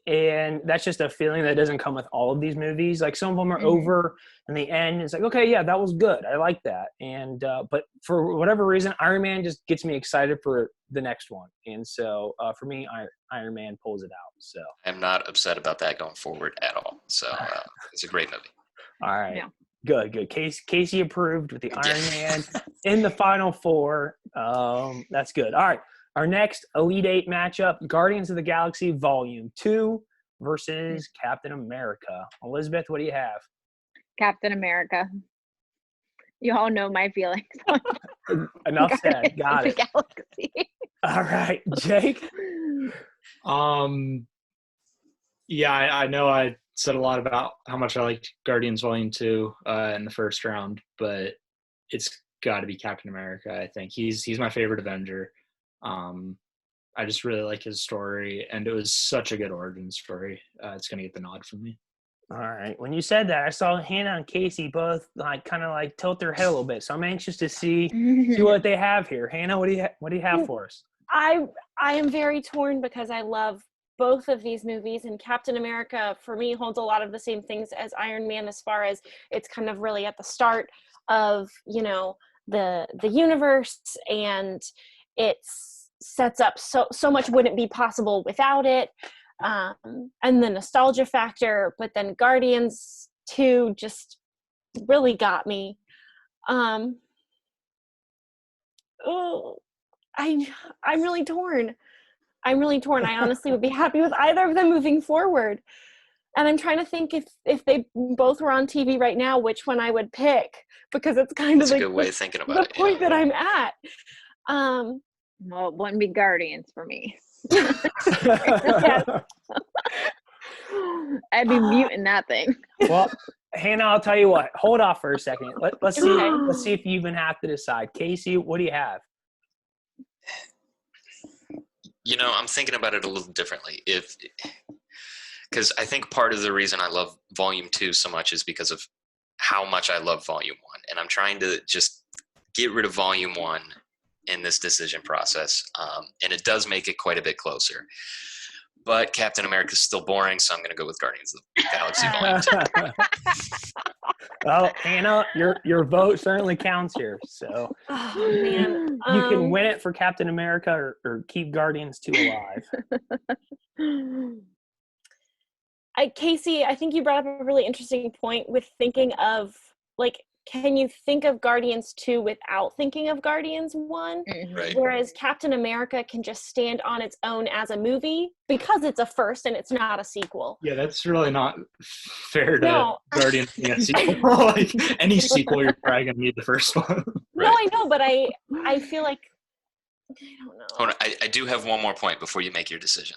And that's just a feeling that doesn't come with all of these movies. Like, some of them are over in the end. It's like, okay, yeah, that was good. I like that. And but for whatever reason, Iron Man just gets me excited for the next one. And so for me, Iron Man pulls it out. So I'm not upset about that going forward at all. So it's a great movie. All right. Yeah. Good. Casey approved with the Iron Man in the Final Four. That's good. All right. Our next Elite Eight matchup, Guardians of the Galaxy Volume 2 versus Captain America. Elizabeth, what do you have? Captain America. You all know my feelings. Enough said. Got it. Galaxy. All right. Jake? Yeah, I know I said a lot about how much I liked Guardians Volume 2 in the first round, but it's got to be Captain America, I think. He's my favorite Avenger. I just really like his story, and it was such a good origin story. It's going to get the nod from me. All right. When you said that, I saw Hannah and Casey both kind of tilt their head a little bit. So I'm anxious to see what they have here. Hannah, what do you have for us? I am very torn, because I love both of these movies, and Captain America for me holds a lot of the same things as Iron Man, as far as it's kind of really at the start of, the universe, and it sets up so much wouldn't be possible without it. And the nostalgia factor, but then Guardians 2 just really got me. I'm really torn. I honestly would be happy with either of them moving forward. And I'm trying to think if they both were on TV right now, which one I would pick, because it's kind of a good way of thinking about the point that I'm at. Well, it wouldn't be Guardians for me. Yes. I'd be muting that thing. Well, Hannah, I'll tell you what. Hold off for a second. Let's see. Okay. Let's see if you even have to decide. Casey, what do you have? You know, I'm thinking about it a little differently. Because I think part of the reason I love Volume 2 so much is because of how much I love Volume 1. And I'm trying to just get rid of Volume 1 in this decision process. And it does make it quite a bit closer. But Captain America's still boring, so I'm going to go with Guardians of the Galaxy Volume 2. Well, Hannah, your vote certainly counts here. So Oh man, you can win it for Captain America or keep Guardians 2 alive. Casey, I think you brought up a really interesting point with thinking of, like, can you think of Guardians 2 without thinking of Guardians 1? Right. Whereas Captain America can just stand on its own as a movie because it's a first and it's not a sequel. Yeah, that's really not fair to No. Guardians being a sequel. Like any sequel, you're probably gonna need the first one. No, I know, but I feel like, I don't know. Hold on, I do have one more point before you make your decision.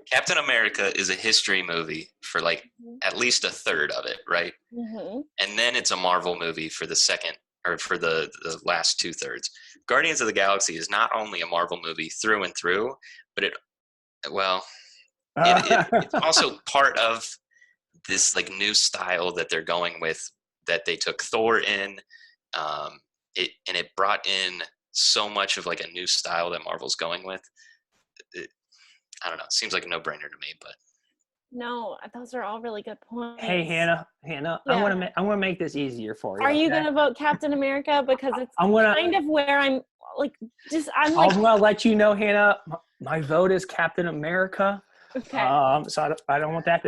Captain America is a history movie for like at least a third of it, right? Mm-hmm. And then it's a Marvel movie for the second or for the last 2/3. Guardians of the Galaxy is not only a Marvel movie through and through, but it's also part of this like new style that they're going with, that they took Thor in, it brought in so much of like a new style that Marvel's going with. I don't know. It seems like a no-brainer to me, but No, those are all really good points. Hey, Hannah, Yeah. I'm gonna make this easier for you. Are you okay? gonna vote Captain America? Because it's I'm gonna kind of where I'm like, I'm I'm like, gonna let you know, Hannah. My vote is Captain America. okay. So I don't want that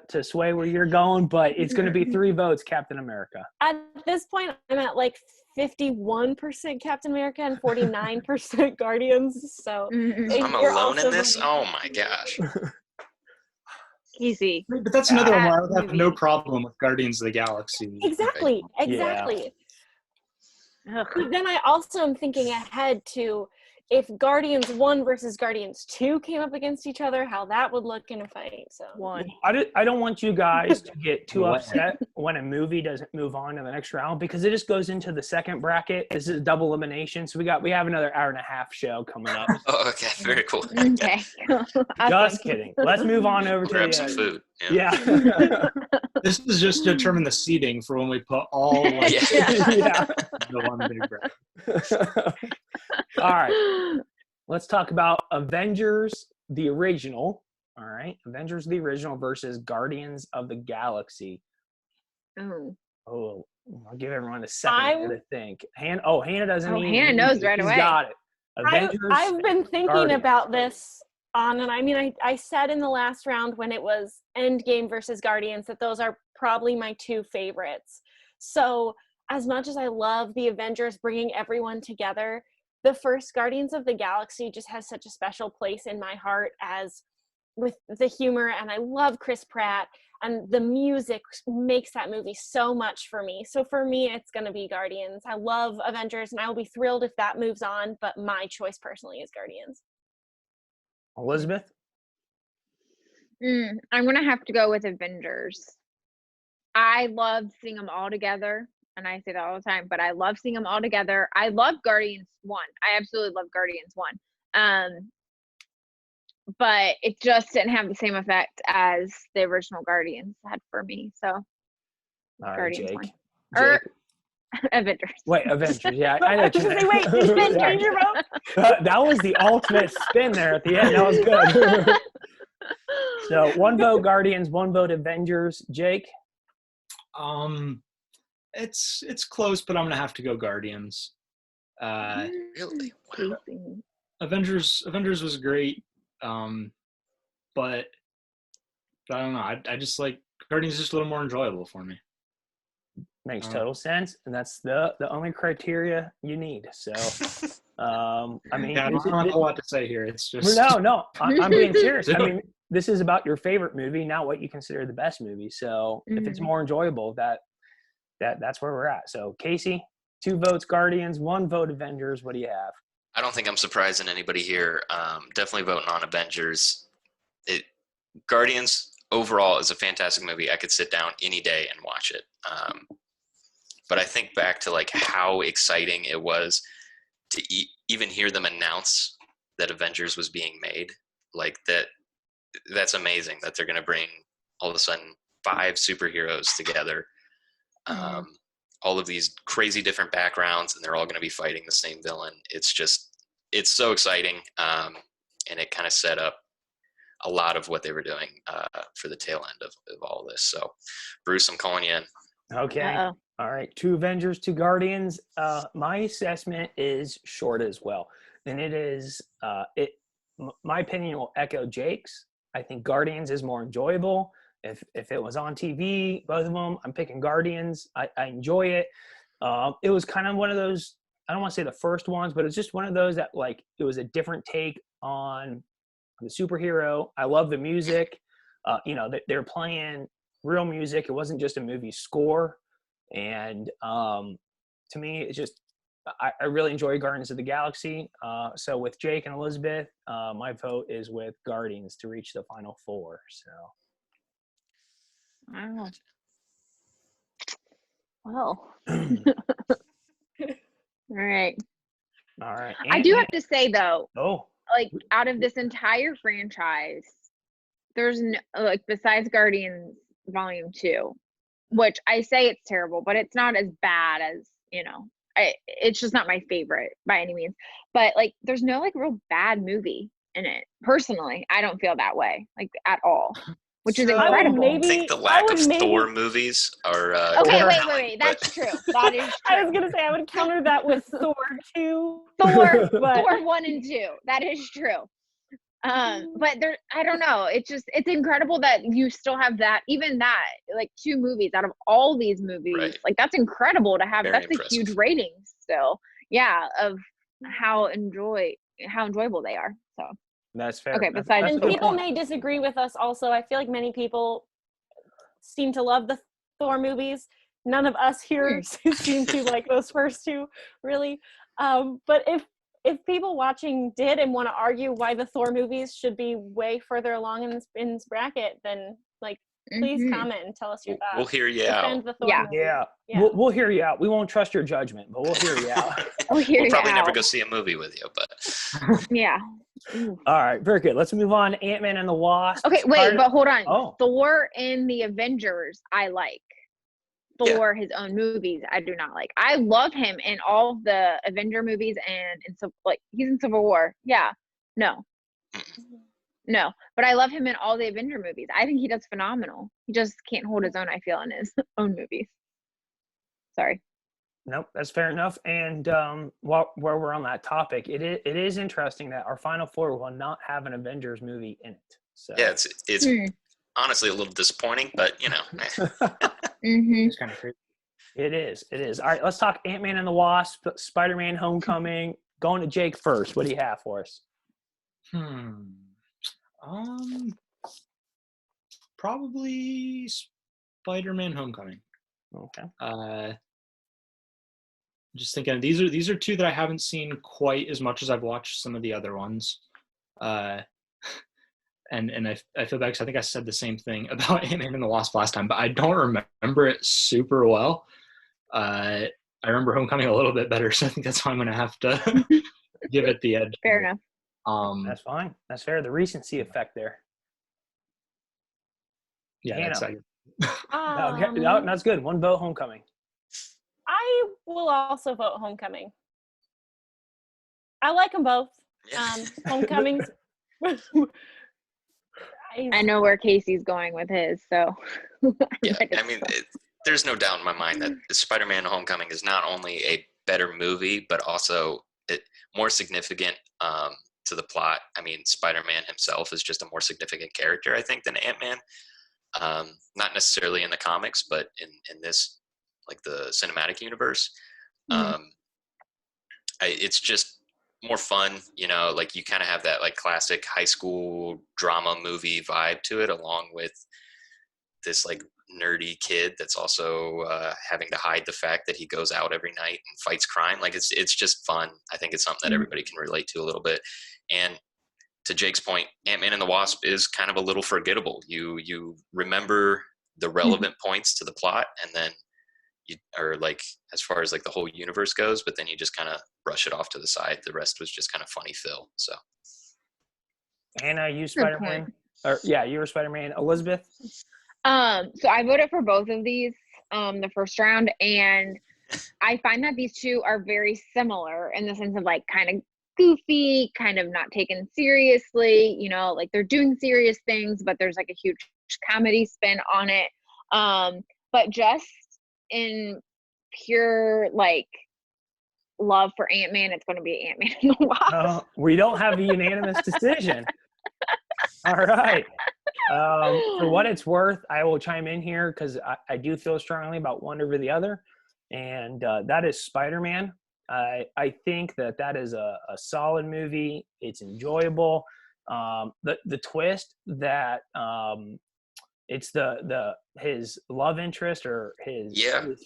to sway where you're going, but it's going to be 3 votes, Captain America. At this point, I'm at like 51% Captain America and 49% Guardians. So Mhm. I'm you're alone in also this? voting- Oh my gosh. Easy. But that's another one where I would have movie. no problem with Guardians of the Galaxy. Exactly. Yeah. Exactly. Ugh. But then I also am thinking ahead to if Guardians 1 versus Guardians 2 came up against each other, how that would look in a fight. So One. I don't want you guys to get too What? upset when a movie doesn't move on to the next round, because it just goes into the second bracket. This is double elimination, so we have another hour and a half show coming up. Oh, okay. Very cool. Okay. Just kidding. Let's move on over to Grab some the food. yeah. This is just to determine the seating for when we put all like, Yeah. the one big bracket. All right. Let's talk about Avengers, the original. All right. Avengers, the original versus Guardians of the Galaxy. Ooh. Oh, I'll give everyone a second to think. Hannah doesn't Oh, even. Hannah knows right He's away. got it. Avengers. I've been thinking Guardians. about this and I mean, I said in the last round when it was Endgame versus Guardians that those are probably my 2 favorites. So as much as I love the Avengers bringing everyone together, the first Guardians of the Galaxy just has such a special place in my heart, as with the humor, and I love Chris Pratt, and the music makes that movie so much for me. So for me, it's going to be Guardians. I love Avengers, and I will be thrilled if that moves on, but my choice personally is Guardians. Elizabeth. I'm gonna have to go with Avengers. I love seeing them all together, and I say that all the time, but I love seeing them all together. I love Guardians 1. I absolutely love Guardians 1. But it just didn't have the same effect as the original Guardians had for me. So All right, Guardians Jake. 1. Jake. Or Avengers. Wait, Avengers. Yeah, I know. I was gonna say, wait, did you guys change your vote? That was the ultimate spin there at the end. That was good. So 1 vote Guardians, 1 vote Avengers. Jake. It's close, but I'm gonna have to go Guardians. Really? Wow. Avengers was great, but I don't know. I just like Guardians is just a little more enjoyable for me. Makes total sense, and that's the only criteria you need. So, I mean, Yeah, I don't have a lot to say here. It's just no, I'm being serious. I mean, this is about your favorite movie, not what you consider the best movie. So, if it's more enjoyable, that's where we're at. So, Casey, 2 votes Guardians, 1 vote Avengers. What do you have? I don't think I'm surprising anybody here. Definitely voting on Avengers. Guardians overall is a fantastic movie. I could sit down any day and watch it. But I think back to like how exciting it was to even hear them announce that Avengers was being made. Like that's amazing that they're going to bring all of a sudden 5 superheroes together. All of these crazy different backgrounds, and they're all going to be fighting the same villain. It's so exciting. And it kind of set up a lot of what they were doing for the tail end of all this. So Bruce, I'm calling you in. Okay. Uh-oh. All right. 2 Avengers, 2 Guardians. My assessment is short as well. And it is, my opinion will echo Jake's. I think Guardians is more enjoyable. If it was on TV, both of them, I'm picking Guardians. I enjoy it. It was kind of one of those, I don't want to say the first ones, but it's just one of those that like, it was a different take on the superhero. I love the music. They're playing real music. It wasn't just a movie score. And to me, it's just, I really enjoy Guardians of the Galaxy. So with Jake and Elizabeth, my vote is with Guardians to reach the final 4. So. Wow. Well. All right. All right. I do have to say though, Oh. like out of this entire franchise, there's no, like besides Guardians Volume 2, which I say it's terrible, but it's not as bad as, it's just not my favorite by any means. But like there's no like real bad movie in it. Personally, I don't feel that way, like at all. Which is incredible. I think the lack of Thor movies are okay, wait. That's true. That is true. I was gonna say I would counter that with Thor 2. Thor 1 and 2. That is true. But there, I don't know. It's incredible that you still have that, even that, like 2 movies out of all these movies. Right. Like that's incredible to have. Very That's impressive. a huge rating still. Yeah, of how enjoyable they are. So That's fair. Okay, That's besides- a And good people point. may disagree with us also. I feel like many people seem to love the Thor movies. None of us here seem to like those first 2, really. But if people watching did and want to argue why the Thor movies should be way further along in this bracket, then like please comment and tell us your thoughts. We'll hear you out. Defend the Thor Yeah. movies. Yeah. Yeah. We'll hear you out. We won't trust your judgment, but we'll hear you out. we'll hear We'll you probably never out. go see a movie with you, but Yeah. Ooh. All right. Very good. Let's move on to Ant-Man and the Wasp. Okay, wait, but hold on. Oh. Thor in the Avengers, I like. Thor, his own movies, I do not like. I love him in all the Avenger movies and he's in Civil War. Yeah. No. But I love him in all the Avenger movies. I think he does phenomenal. He just can't hold his own, I feel, in his own movies. Sorry. Nope, that's fair enough. And while we're on that topic, it is interesting that our final 4 will not have an Avengers movie in it. So yeah, it's honestly a little disappointing, but Mm-hmm. It's kind of crazy. It is. All right, let's talk Ant-Man and the Wasp, Spider-Man Homecoming. Going to Jake first. What do you have for us? Probably Spider-Man Homecoming. Okay. Just thinking these are 2 that I haven't seen quite as much as I've watched some of the other ones. And I feel bad because I think I said the same thing about Ant-Man and the Wasp last time, but I don't remember it super well. I remember Homecoming a little bit better, so I think that's why I'm going to have to give it the edge. Fair enough. That's fine. That's fair. The recency effect there. Yeah, Hannah. that's No, that's good. 1 vote Homecoming. I will also vote Homecoming. I like them both. Homecoming's. I know where Casey's going with his, so. yeah. I mean, there's no doubt in my mind that Spider-Man Homecoming is not only a better movie, but also more significant to the plot. I mean, Spider-Man himself is just a more significant character, I think, than Ant-Man. Not necessarily in the comics, but in this, like the cinematic universe. It's just more fun, like you kind of have that like classic high school drama movie vibe to it, along with this like nerdy kid that's also having to hide the fact that he goes out every night and fights crime. Like it's just fun. I think it's something that everybody can relate to a little bit. And to Jake's point, Ant-Man and the Wasp is kind of a little forgettable. You remember the relevant points to the plot, and then you are like, as far as like the whole universe goes, but then you just kind of brush it off to the side. The rest was just kind of funny fill. So Anna, you Good Spider-Man? point. Or yeah, you were Spider-Man. Elizabeth? So I voted for both of these the first round, and I find that these two are very similar in the sense of like kind of goofy, kind of not taken seriously, you know, like they're doing serious things, but there's like a huge comedy spin on it. But just in pure like love for Ant-Man, it's going to be Ant-Man and the Wasp. We don't have a unanimous decision. All right. For what it's worth, I will chime in here because I do feel strongly about one over the other, and that is Spider-Man. I think that is a solid movie. It's enjoyable. The twist that it's his love interest or his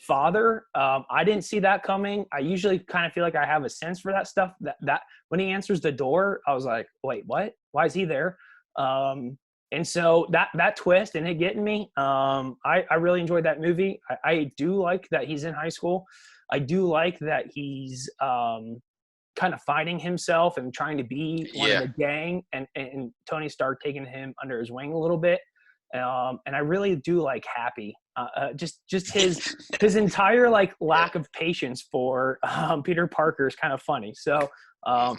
father. I didn't see that coming. I usually kind of feel like I have a sense for that stuff. That when he answers the door, I was like, wait, what? Why is he there? And so that twist and it getting me, I really enjoyed that movie. I do like that he's in high school. I do like that he's kind of finding himself and trying to be one of the gang, and Tony Stark taking him under his wing a little bit. And I really do like Happy. Just his entire like lack of patience for Peter Parker is kind of funny. So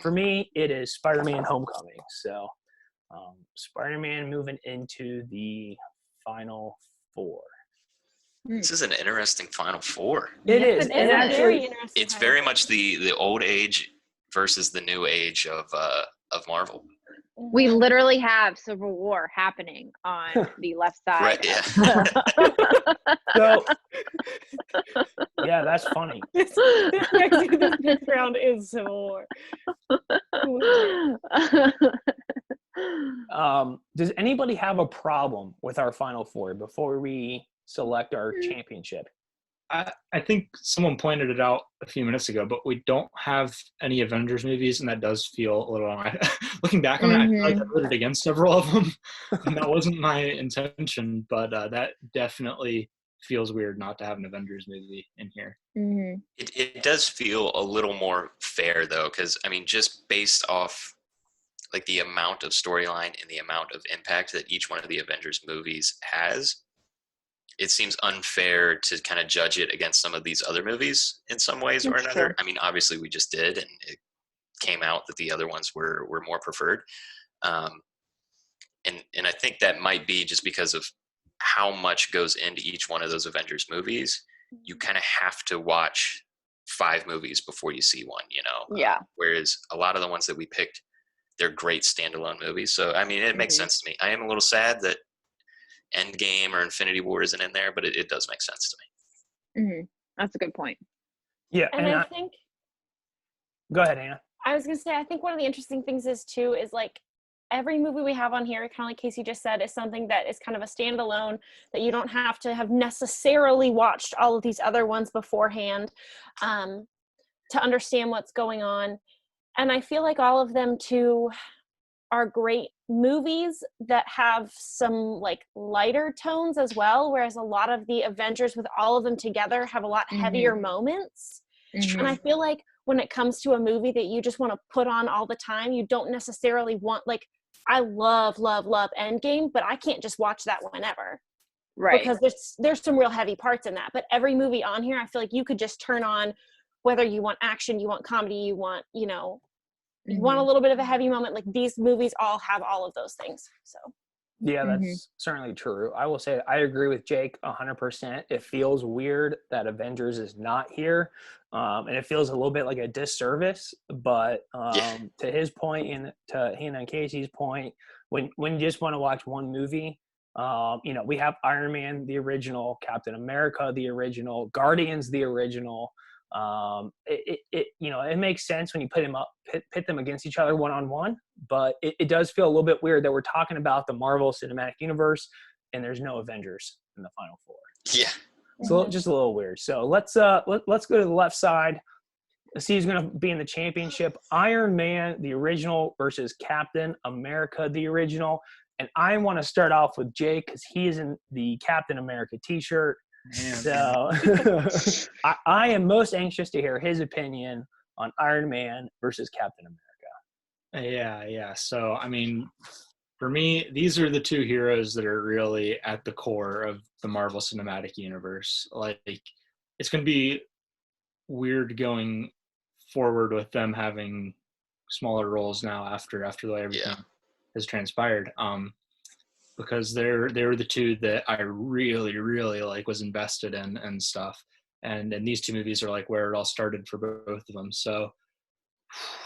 for me, it is Spider-Man: Homecoming. So Spider-Man moving into the final four. This is an interesting final four. It is. It And is actually, very interesting. It's very much the old age versus the new age of Marvel. We literally have Civil War happening on the left side. Right, yeah. so yeah, that's funny. This next round is Civil War. Does anybody have a problem with our final four before we select our championship? I think someone pointed it out a few minutes ago, but we don't have any Avengers movies, and that does feel a little. Looking back on it, I feel like I voted against several of them, and that wasn't my intention. But that definitely feels weird not to have an Avengers movie in here. Mm-hmm. It does feel a little more fair though, because I mean, just based off like the amount of storyline and the amount of impact that each one of the Avengers movies has, it seems unfair to kind of judge it against some of these other movies in some ways or another. True. I mean, obviously we just did, and it came out that the other ones were more preferred. And I think that might be just because of how much goes into each one of those Avengers movies. You kind of have to watch 5 movies before you see one, you know? Yeah. Whereas a lot of the ones that we picked, they're great standalone movies. So, I mean, it makes sense to me. I am a little sad that Endgame or Infinity War isn't in there, but it does make sense to me. Mm-hmm. That's a good point. Yeah, And I think, go ahead, Anna. I was gonna say, I think one of the interesting things is too, is like every movie we have on here, kind of like Casey just said, is something that is kind of a standalone that you don't have to have necessarily watched all of these other ones beforehand to understand what's going on. And I feel like all of them too are great movies that have some like lighter tones as well, whereas a lot of the Avengers with all of them together have a lot heavier moments. Mm-hmm. And I feel like when it comes to a movie that you just want to put on all the time, you don't necessarily want, like, I love Endgame, but I can't just watch that whenever. Right. Because there's some real heavy parts in that. But every movie on here, I feel like you could just turn on, whether you want action, you want comedy, you want, you know, you want a little bit of a heavy moment. Like, these movies all have all of those things. So Yeah, that's certainly true. I will say I agree with Jake 100%. It feels weird that Avengers is not here, and it feels a little bit like a disservice. But to his point and to Hannah and Casey's point, when you just want to watch one movie, you know, we have Iron Man, the original, Captain America, the original, Guardians, the original. You know, it makes sense when you pit them against each other one-on-one, but it does feel a little bit weird that we're talking about the Marvel Cinematic Universe and there's no Avengers in the final four. Yeah. So just a little weird. So let's go to the left side Let's see who's going to be in the championship. Iron Man, the original, versus Captain America, the original. And I want to start off with Jake because he is in the Captain America t-shirt. Man. So I am most anxious to hear his opinion on Iron Man versus Captain America. Yeah. So, I mean, for me, these are the two heroes that are really at the core of the Marvel Cinematic Universe. Like, it's going to be weird going forward with them having smaller roles now after the way everything has transpired. Because they were the two that I really, really like was invested in and stuff. And these two movies are like where it all started for both of them. So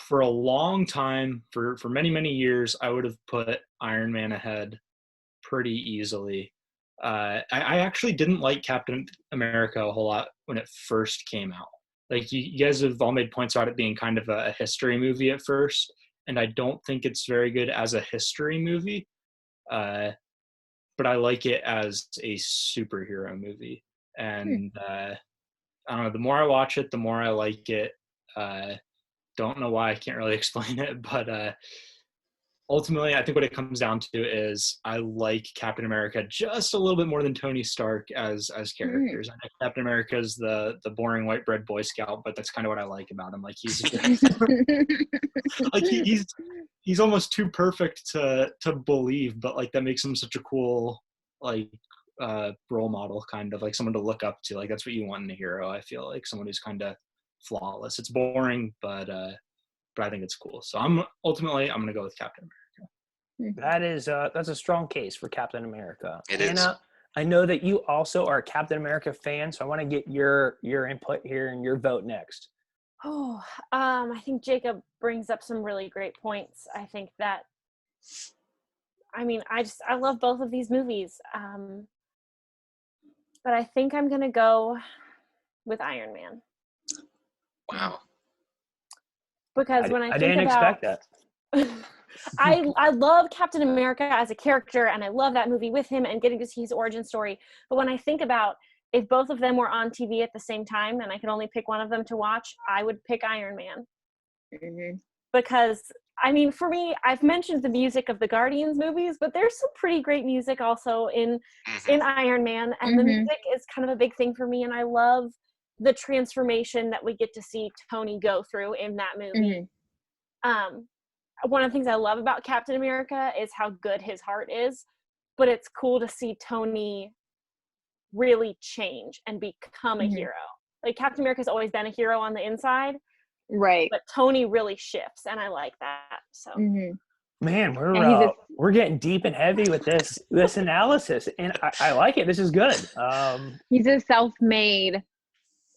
for a long time, for many, many years, I would have put Iron Man ahead pretty easily. I actually didn't like Captain America a whole lot when it first came out. Like you guys have all made points about it being kind of a history movie at first. And I don't think it's very good as a history movie. But I like it as a superhero movie. And I don't know, the more I watch it, the more I like it. Don't know why, I can't really explain it, but ultimately I think what it comes down to is I like Captain America just a little bit more than Tony Stark as characters. I know Captain America is the boring white bread Boy Scout, but that's kind of what I like about him. Like he's like he's almost too perfect to believe, but like that makes him such a cool like role model, kind of like someone to look up to. Like that's what you want in a hero. I feel like someone who's kind of flawless. It's boring, but I think it's cool. So I'm gonna go with Captain America. That is that's a strong case for Captain America. It Anna, is. I know that you also are a Captain America fan, so I want to get your input here and your vote next. Oh, I think Jacob brings up some really great points. I think that, I mean, I love both of these movies. But I think I'm going to go with Iron Man. Wow. Because when I didn't expect that. I love Captain America as a character, and I love that movie with him and getting to see his origin story. But when I think about if both of them were on TV at the same time and I could only pick one of them to watch, I would pick Iron Man. Mm-hmm. Because, I mean, for me, I've mentioned the music of the Guardians movies, but there's some pretty great music also in Iron Man. And the music is kind of a big thing for me. And I love the transformation that we get to see Tony go through in that movie. One of the things I love about Captain America is how good his heart is, but it's cool to see Tony really change and become a hero. Like Captain America's always been a hero on the inside, right? But Tony really shifts, and I like that. So, man, we're getting deep and heavy with this analysis, and I like it. This is good. He's a self-made,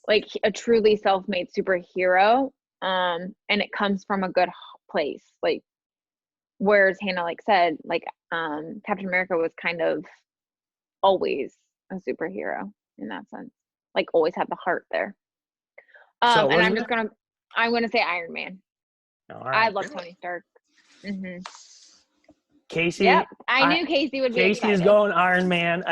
like a truly self-made superhero, and it comes from a good place. Like, whereas Hannah like said, like Captain America was kind of always a superhero in that sense, like always had the heart there. So and I'm gonna say Iron Man. All right. I love Tony Stark. Casey. Yep, I knew Casey would be Casey excited. is going Iron Man.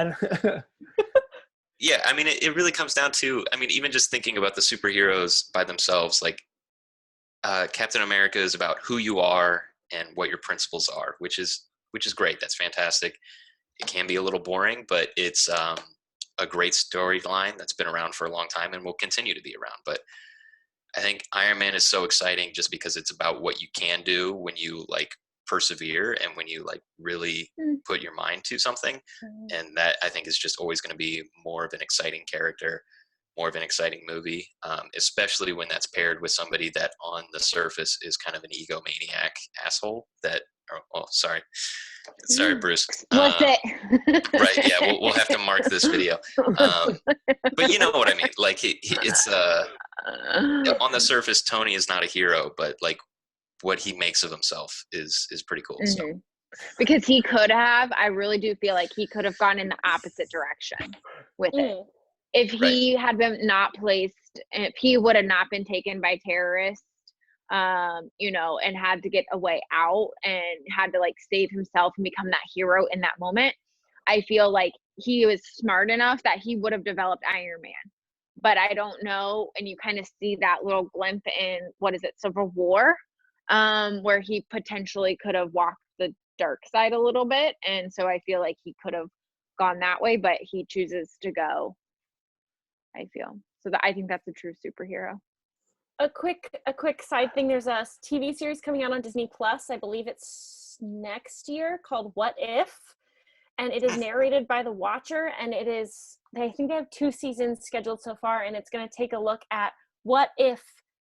Yeah, I mean, it really comes down to, I mean, even just thinking about the superheroes by themselves, like Captain America is about who you are and what your principles are, which is great. That's fantastic. It can be a little boring, but it's a great storyline that's been around for a long time and will continue to be around. But I think Iron Man is so exciting just because it's about what you can do when you like persevere and when you like really put your mind to something. And that I think is just always going to be more of an exciting character, more of an exciting movie, especially when that's paired with somebody that on the surface is kind of an egomaniac asshole that, sorry, Bruce. Right, yeah, we'll have to mark this video. But you know what I mean? Like it's on the surface, Tony is not a hero, but like what he makes of himself is pretty cool. So. Because I really do feel like he could have gone in the opposite direction with it. If he had been not placed, if he would have not been taken by terrorists, and had to get a way out and had to like save himself and become that hero in that moment, I feel like he was smart enough that he would have developed Iron Man. but I don't know. And you kind of see that little glimpse in, what is it, Civil War, where he potentially could have walked the dark side a little bit. And so I feel like he could have gone that way, but he chooses to go, I feel. So that, I think that's a true superhero. A quick side thing. There's a TV series coming out on Disney Plus. I believe it's next year, called What If, and it is narrated by The Watcher. And it is, I think they have 2 seasons scheduled so far, and it's going to take a look at what if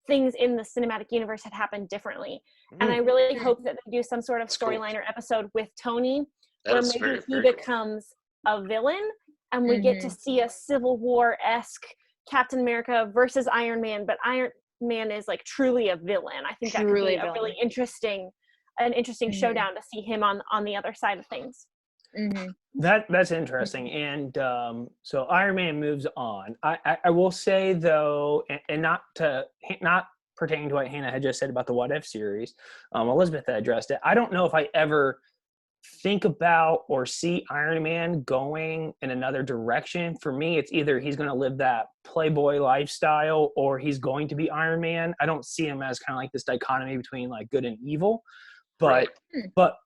things in the cinematic universe had happened differently. And I really hope that they do some sort of storyline or episode with Tony, where maybe he becomes a villain, and we get to see a Civil War-esque Captain America versus Iron Man, but Iron Man is like truly a villain. I think that could be a really interesting showdown to see him on the other side of things. That's interesting. And so Iron Man moves on. I will say though, and not pertaining to what Hannah had just said about the What If series, Elizabeth had addressed it. I don't know if I ever think about or see Iron Man going in another direction. For me, it's either he's going to live that playboy lifestyle or he's going to be Iron Man. I don't see him as kind of like this dichotomy between like good and evil. But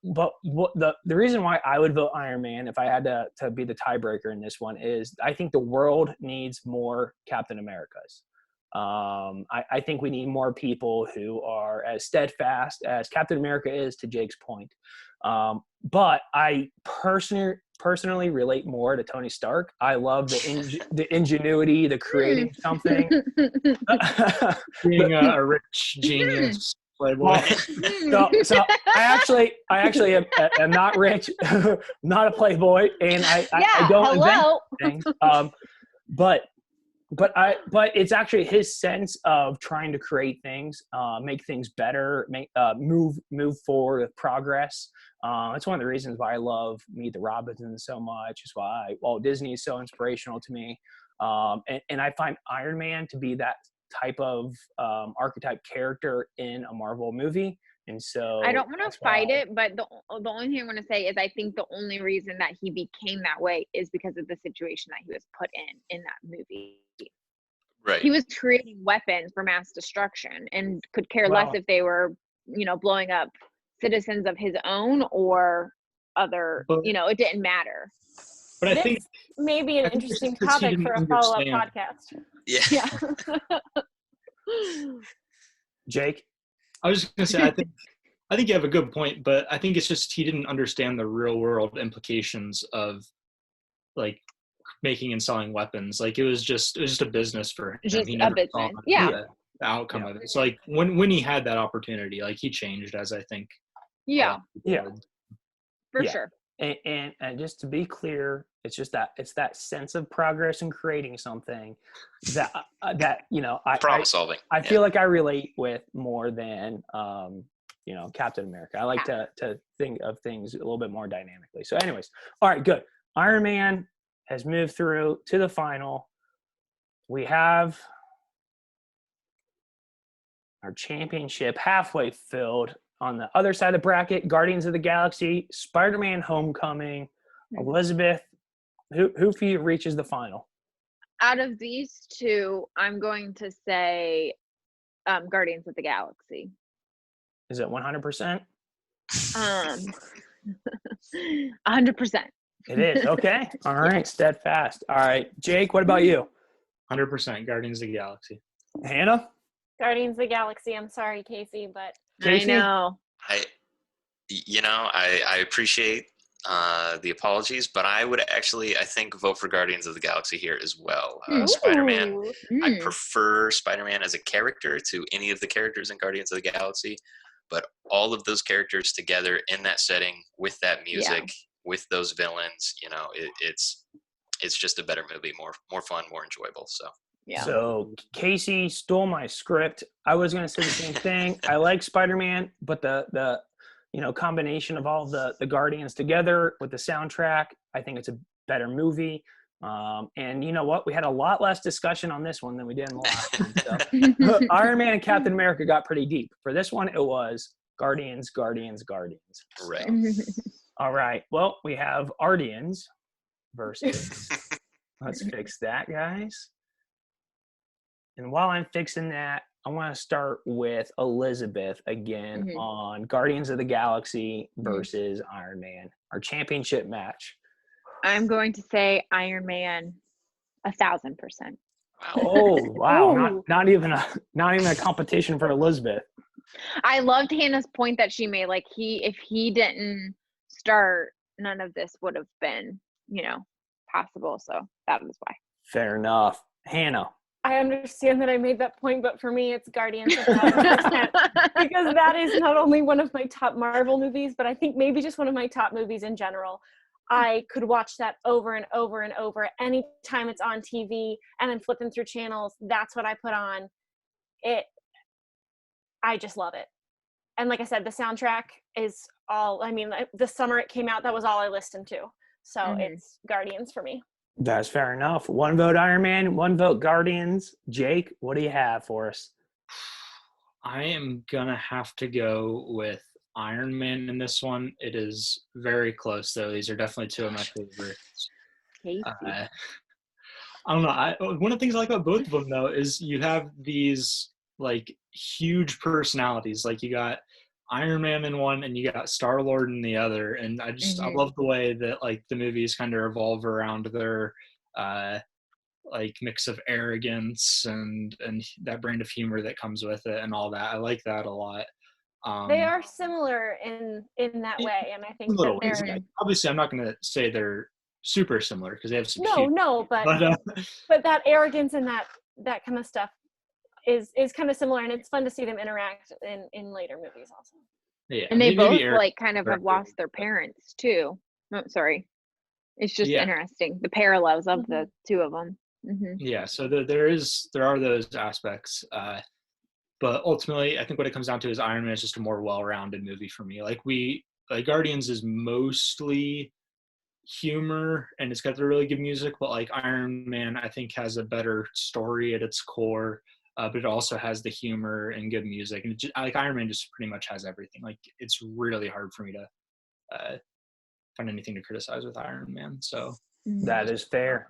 what the reason why I would vote Iron Man if I had to be the tiebreaker in this one is I think the world needs more Captain Americas. I think we need more people who are as steadfast as Captain America is, to Jake's point. But I personally relate more to Tony Stark. I love the ingenuity, the creating something. Being a rich genius playboy. So I actually am not rich, not a playboy, and I don't invent things. But it's actually his sense of trying to create things, make things better, move forward with progress. It's one of the reasons why I love Meet the Robinsons so much. It's why Walt Disney is so inspirational to me. And I find Iron Man to be that type of archetype character in a Marvel movie. And so I don't want to fight it, but the only thing I want to say is I think the only reason that he became that way is because of the situation that he was put in that movie. Right. He was creating weapons for mass destruction and could care less if they were, blowing up citizens of his own or other, it didn't matter. But I think maybe an interesting topic for a follow-up podcast. Yeah. Jake? I was just going to say, I think you have a good point, but I think it's just he didn't understand the real world implications of like making and selling weapons. Like it was just a business for him. Just he a business. The outcome of it. So like when he had that opportunity, like he changed, as I think. For sure. And just to be clear, it's that sense of progress and creating something that problem solving. I feel like I relate with more than Captain America. I like to think of things a little bit more dynamically. So anyways, all right, good. Iron Man has moved through to the final. We have our championship halfway filled. On the other side of the bracket, Guardians of the Galaxy, Spider-Man Homecoming. Elizabeth, who for you reaches the final? Out of these two, I'm going to say Guardians of the Galaxy. Is it 100%? 100%. It is. Okay. All right. Steadfast. All right. Jake, what about you? 100% Guardians of the Galaxy. Hannah? Guardians of the Galaxy. I'm sorry, Casey, but Casey? I know. I appreciate the apologies, but I would actually, I think, vote for Guardians of the Galaxy here as well. Spider-Man. I prefer Spider-Man as a character to any of the characters in Guardians of the Galaxy, but all of those characters together in that setting with that music, with those villains, it's just a better movie, more fun, more enjoyable. So. Yeah. So Casey stole my script. I was going to say the same thing. I like Spider-Man, but the combination of all the Guardians together with the soundtrack, I think it's a better movie. And you know what? We had a lot less discussion on this one than we did in the last one. So Iron Man and Captain America got pretty deep. For this one, it was Guardians. Right. All right. Well, we have Ardians versus. Let's fix that, guys. And while I'm fixing that, I want to start with Elizabeth again on Guardians of the Galaxy versus Iron Man, our championship match. I'm going to say Iron Man 1,000%. Oh wow! Ooh. Not even a competition for Elizabeth. I loved Hannah's point that she made. Like if he didn't start, none of this would have been, possible. So that was why. Fair enough, Hannah. I understand that I made that point, but for me, it's Guardians 1,000%, because that is not only one of my top Marvel movies, but I think maybe just one of my top movies in general. I could watch that over and over and over. Anytime it's on TV and I'm flipping through channels, that's what I put on. I just love it. And like I said, the soundtrack is all, the summer it came out, that was all I listened to. So it's Guardians for me. That's fair enough. 1 vote Iron Man, 1 vote Guardians. Jake, what do you have for us? I am going to have to go with Iron Man in this one. It is very close, though. These are definitely two of my favorites. I don't know. One of the things I like about both of them, though, is you have these, like, huge personalities. Like, you got Iron Man in one and you got Star-Lord in the other, and I love the way that, like, the movies kind of revolve around their like mix of arrogance and that brand of humor that comes with it and all that. I like that a lot. They are similar in that way, and I think that they're obviously I'm not going to say they're super similar because they have some but that arrogance and that kind of stuff is kind of similar, and it's fun to see them interact in later movies also. Yeah, and they both like kind of have lost their parents too. Oh, sorry. It's just interesting, the parallels of the two of them. Yeah, so there are those aspects, but ultimately I think what it comes down to is Iron Man is just a more well-rounded movie for me. Like Guardians is mostly humor and it's got the really good music, but like Iron Man I think has a better story at its core, but it also has the humor and good music, and like Iron Man just pretty much has everything. Like it's really hard for me to find anything to criticize with Iron Man. So that is fair.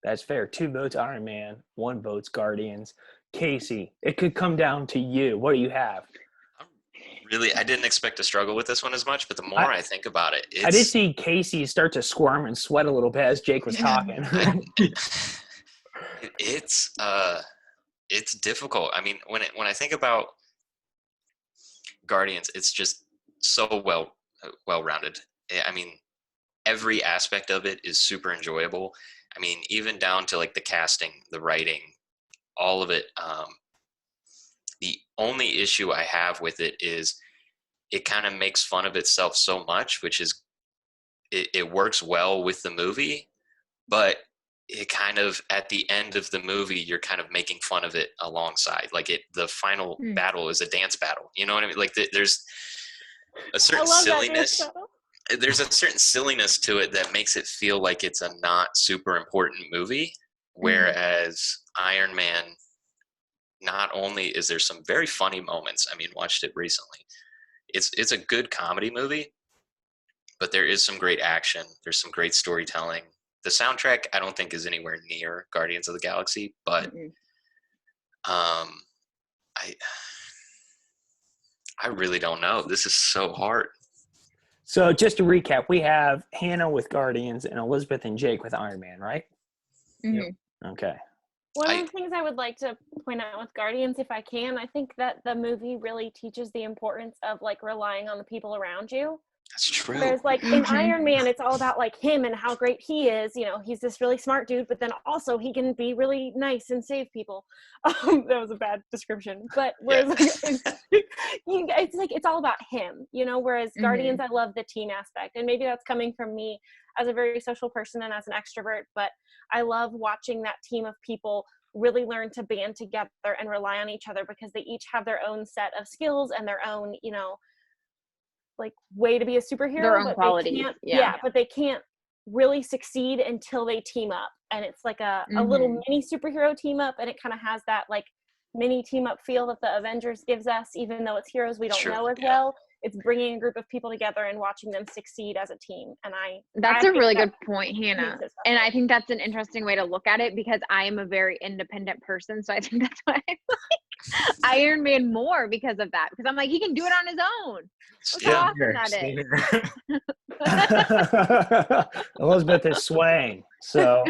That's fair. 2 votes Iron Man, 1 votes Guardians. Casey, it could come down to you. What do you have? I didn't expect to struggle with this one as much, but the more I think about it, I did see Casey start to squirm and sweat a little bit as Jake was talking. It's difficult. I mean, when I think about Guardians, it's just so well-rounded. I mean, every aspect of it is super enjoyable. I mean, even down to like the casting, the writing, all of it. The only issue I have with it is it kind of makes fun of itself so much, which is it works well with the movie, but it kind of at the end of the movie, you're kind of making fun of it alongside. Like the final battle is a dance battle. You know what I mean? Like there's a certain silliness. There's a certain silliness to it that makes it feel like it's a not super important movie. Whereas Iron Man, not only is there some very funny moments, I mean, watched it recently. It's a good comedy movie, but there is some great action. There's some great storytelling. The soundtrack, I don't think is anywhere near Guardians of the Galaxy, but I really don't know. This is so hard. So just to recap, we have Hannah with Guardians and Elizabeth and Jake with Iron Man, right? Yep. Okay. One of the things I would like to point out with Guardians, if I can, I think that the movie really teaches the importance of like relying on the people around you. That's true. Whereas like in Iron Man, it's all about like him and how great he is. You know, he's this really smart dude, but then also he can be really nice and save people. That was a bad description. But whereas it's like it's all about him, you know, whereas Guardians, I love the team aspect. And maybe that's coming from me as a very social person and as an extrovert, but I love watching that team of people really learn to band together and rely on each other because they each have their own set of skills and their own, you know, like way to be a superhero. Their own qualities. But they can't really succeed until they team up. And it's like a little mini superhero team up, and it kind of has that like mini team up feel that the Avengers gives us, even though it's heroes we don't know as well. it's bringing a group of people together and watching them succeed as a team. And that's I a think really that good point, Hannah. makes it And I special. think that's an interesting way to look at it, because I am a very independent person. So I think that's why I like Iron Man more because of that. Because I'm like, he can do it on his own. Look how Yeah. awesome that Same is. here. Elizabeth is swaying. So,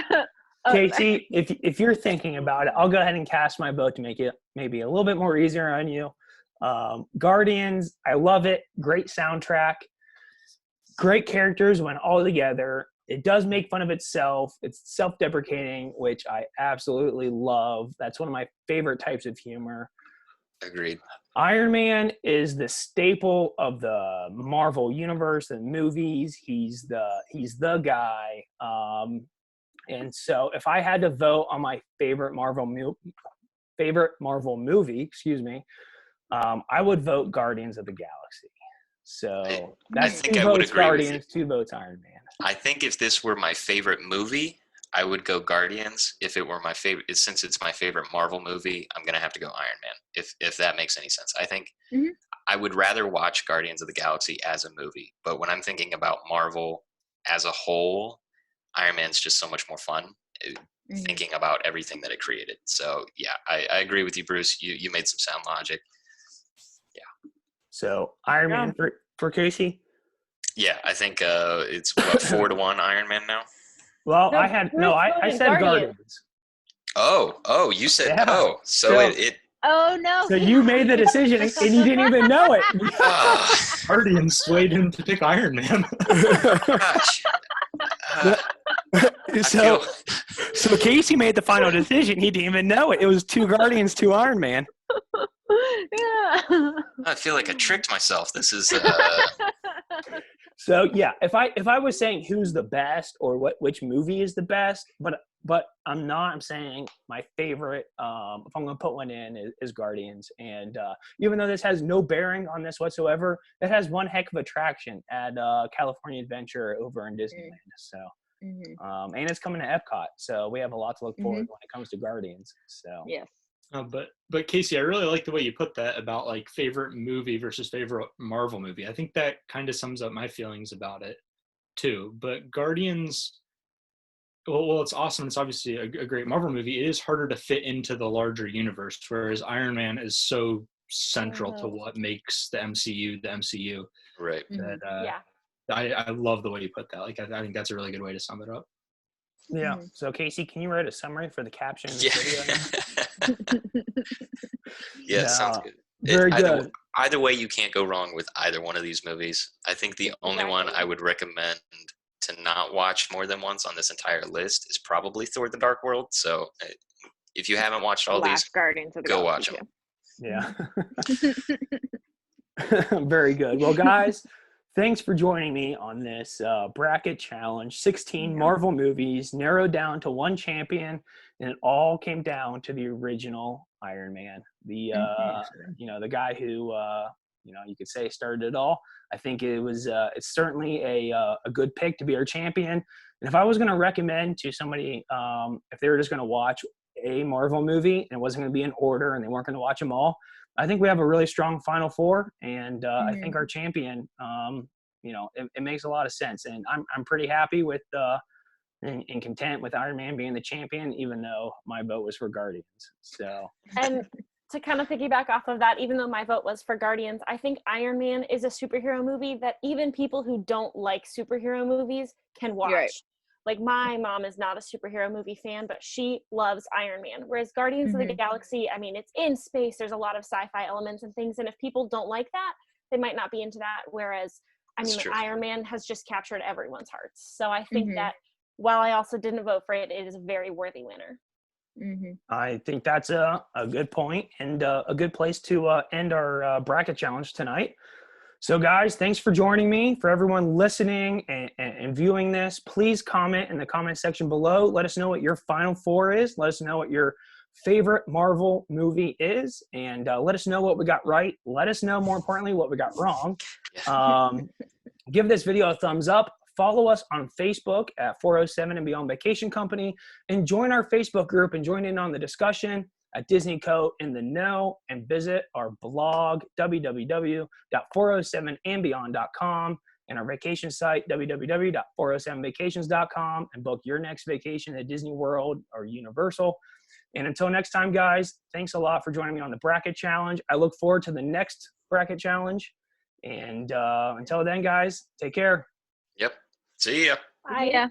Oh, Casey, if you're thinking about it, I'll go ahead and cast my vote to make it maybe a little bit more easier on you. Guardians, I love it. Great soundtrack. Great characters when all together. It does make fun of itself. It's self-deprecating, which I absolutely love. That's one of my favorite types of humor. Agreed. Iron Man is the staple of the Marvel universe and movies. He's the guy. And so if I had to vote on my favorite Marvel movie, I would vote Guardians of the Galaxy. So that's think 2 I would votes agree with Guardians, 2 votes Iron Man. I think if this were my favorite movie, I would go Guardians. If it were my favorite, since it's my favorite Marvel movie, I'm gonna have to go Iron Man. If that makes any sense, I think Mhm. I would rather watch Guardians of the Galaxy as a movie. But when I'm thinking about Marvel as a whole, Iron Man's just so much more fun. Mhm. Thinking about everything that it created. So yeah, I agree with you, Bruce. You made some sound logic. So Iron Man for Casey. Yeah, I think it's what 4-1 Iron Man now. Well, No, I said Guardians. Guardians. Oh, you said Yeah. so So- it Oh no. So you made the decision and you didn't even know it. Guardians swayed him to pick Iron Man. gosh. I so feel- so Casey made the final decision. He didn't even know it. It was 2 Guardians, 2 Iron Man. Yeah. I feel like I tricked myself. This is So yeah, if I was saying who's the best or which movie is the best, but I'm not. I'm saying my favorite. If I'm going to put one in, is Guardians. And even though this has no bearing on this whatsoever, it has one heck of attraction at California Adventure over in Disneyland. So Mhm. and it's coming to Epcot, so we have a lot to look forward to when it comes to Guardians. So Yes. But Casey, I really like the way you put that about like favorite movie versus favorite Marvel movie. I think that kind of sums up my feelings about it too. But Guardians, well, it's awesome. It's obviously a great Marvel movie. It is harder to fit into the larger universe, whereas Iron Man is so central to what makes the MCU the MCU. right. That Yeah. I love the way you put that. Like I think that's a really good way to sum it up. yeah. Mhm. So Casey, can you write a summary for the caption in the Yeah. video? Yeah, sounds No. good. Very either, good. Either way, you can't go wrong with either one of these movies. I think the only one Exactly. I would recommend to not watch more than once on this entire list is probably Thor: The Dark World. So if you haven't watched all these, Last Guardians of the go Galaxy watch them. Yeah. Very good. Well, guys, thanks for joining me on this bracket challenge. 16 Yeah. Marvel movies narrowed down to one champion, and it all came down to the original Iron Man. The the guy who you could say started it all. I think it's certainly a good pick to be our champion. And if I was going to recommend to somebody, if they were just going to watch a Marvel movie and it wasn't going to be in order and they weren't going to watch them all, I think we have a really strong Final Four, and I think our champion, it makes a lot of sense, and I'm pretty happy with and content with Iron Man being the champion, even though my vote was for Guardians. So And to kind of piggyback off of that, even though my vote was for Guardians, I think Iron Man is a superhero movie that even people who don't like superhero movies can watch. You're right. Like my mom is not a superhero movie fan, but she loves Iron Man. Whereas Guardians of the Galaxy, I mean, it's in space. There's a lot of sci-fi elements and things. And if people don't like that, they might not be into that. Whereas, I That's mean, true. Iron Man has just captured everyone's hearts. So I think that while I also didn't vote for it, it is a very worthy winner. I think that's a good point and a good place to end our bracket challenge tonight. So guys, thanks for joining me. For everyone listening and viewing this, please comment in the comment section below. Let us know what your Final Four is. Let us know what your favorite Marvel movie is. And let us know what we got right. Let us know, more importantly, what we got wrong. Give this video a thumbs up. Follow us on Facebook at 407 and Beyond Vacation Company. And join our Facebook group and join in on the discussion at Disney Co. in the Know, and visit our blog, www.407andbeyond.com, and our vacation site, www.407vacations.com, and book your next vacation at Disney World or Universal. And until next time, guys, thanks a lot for joining me on the Bracket Challenge. I look forward to the next Bracket Challenge. And until then, guys, take care. Yep. See ya. Bye. Yeah.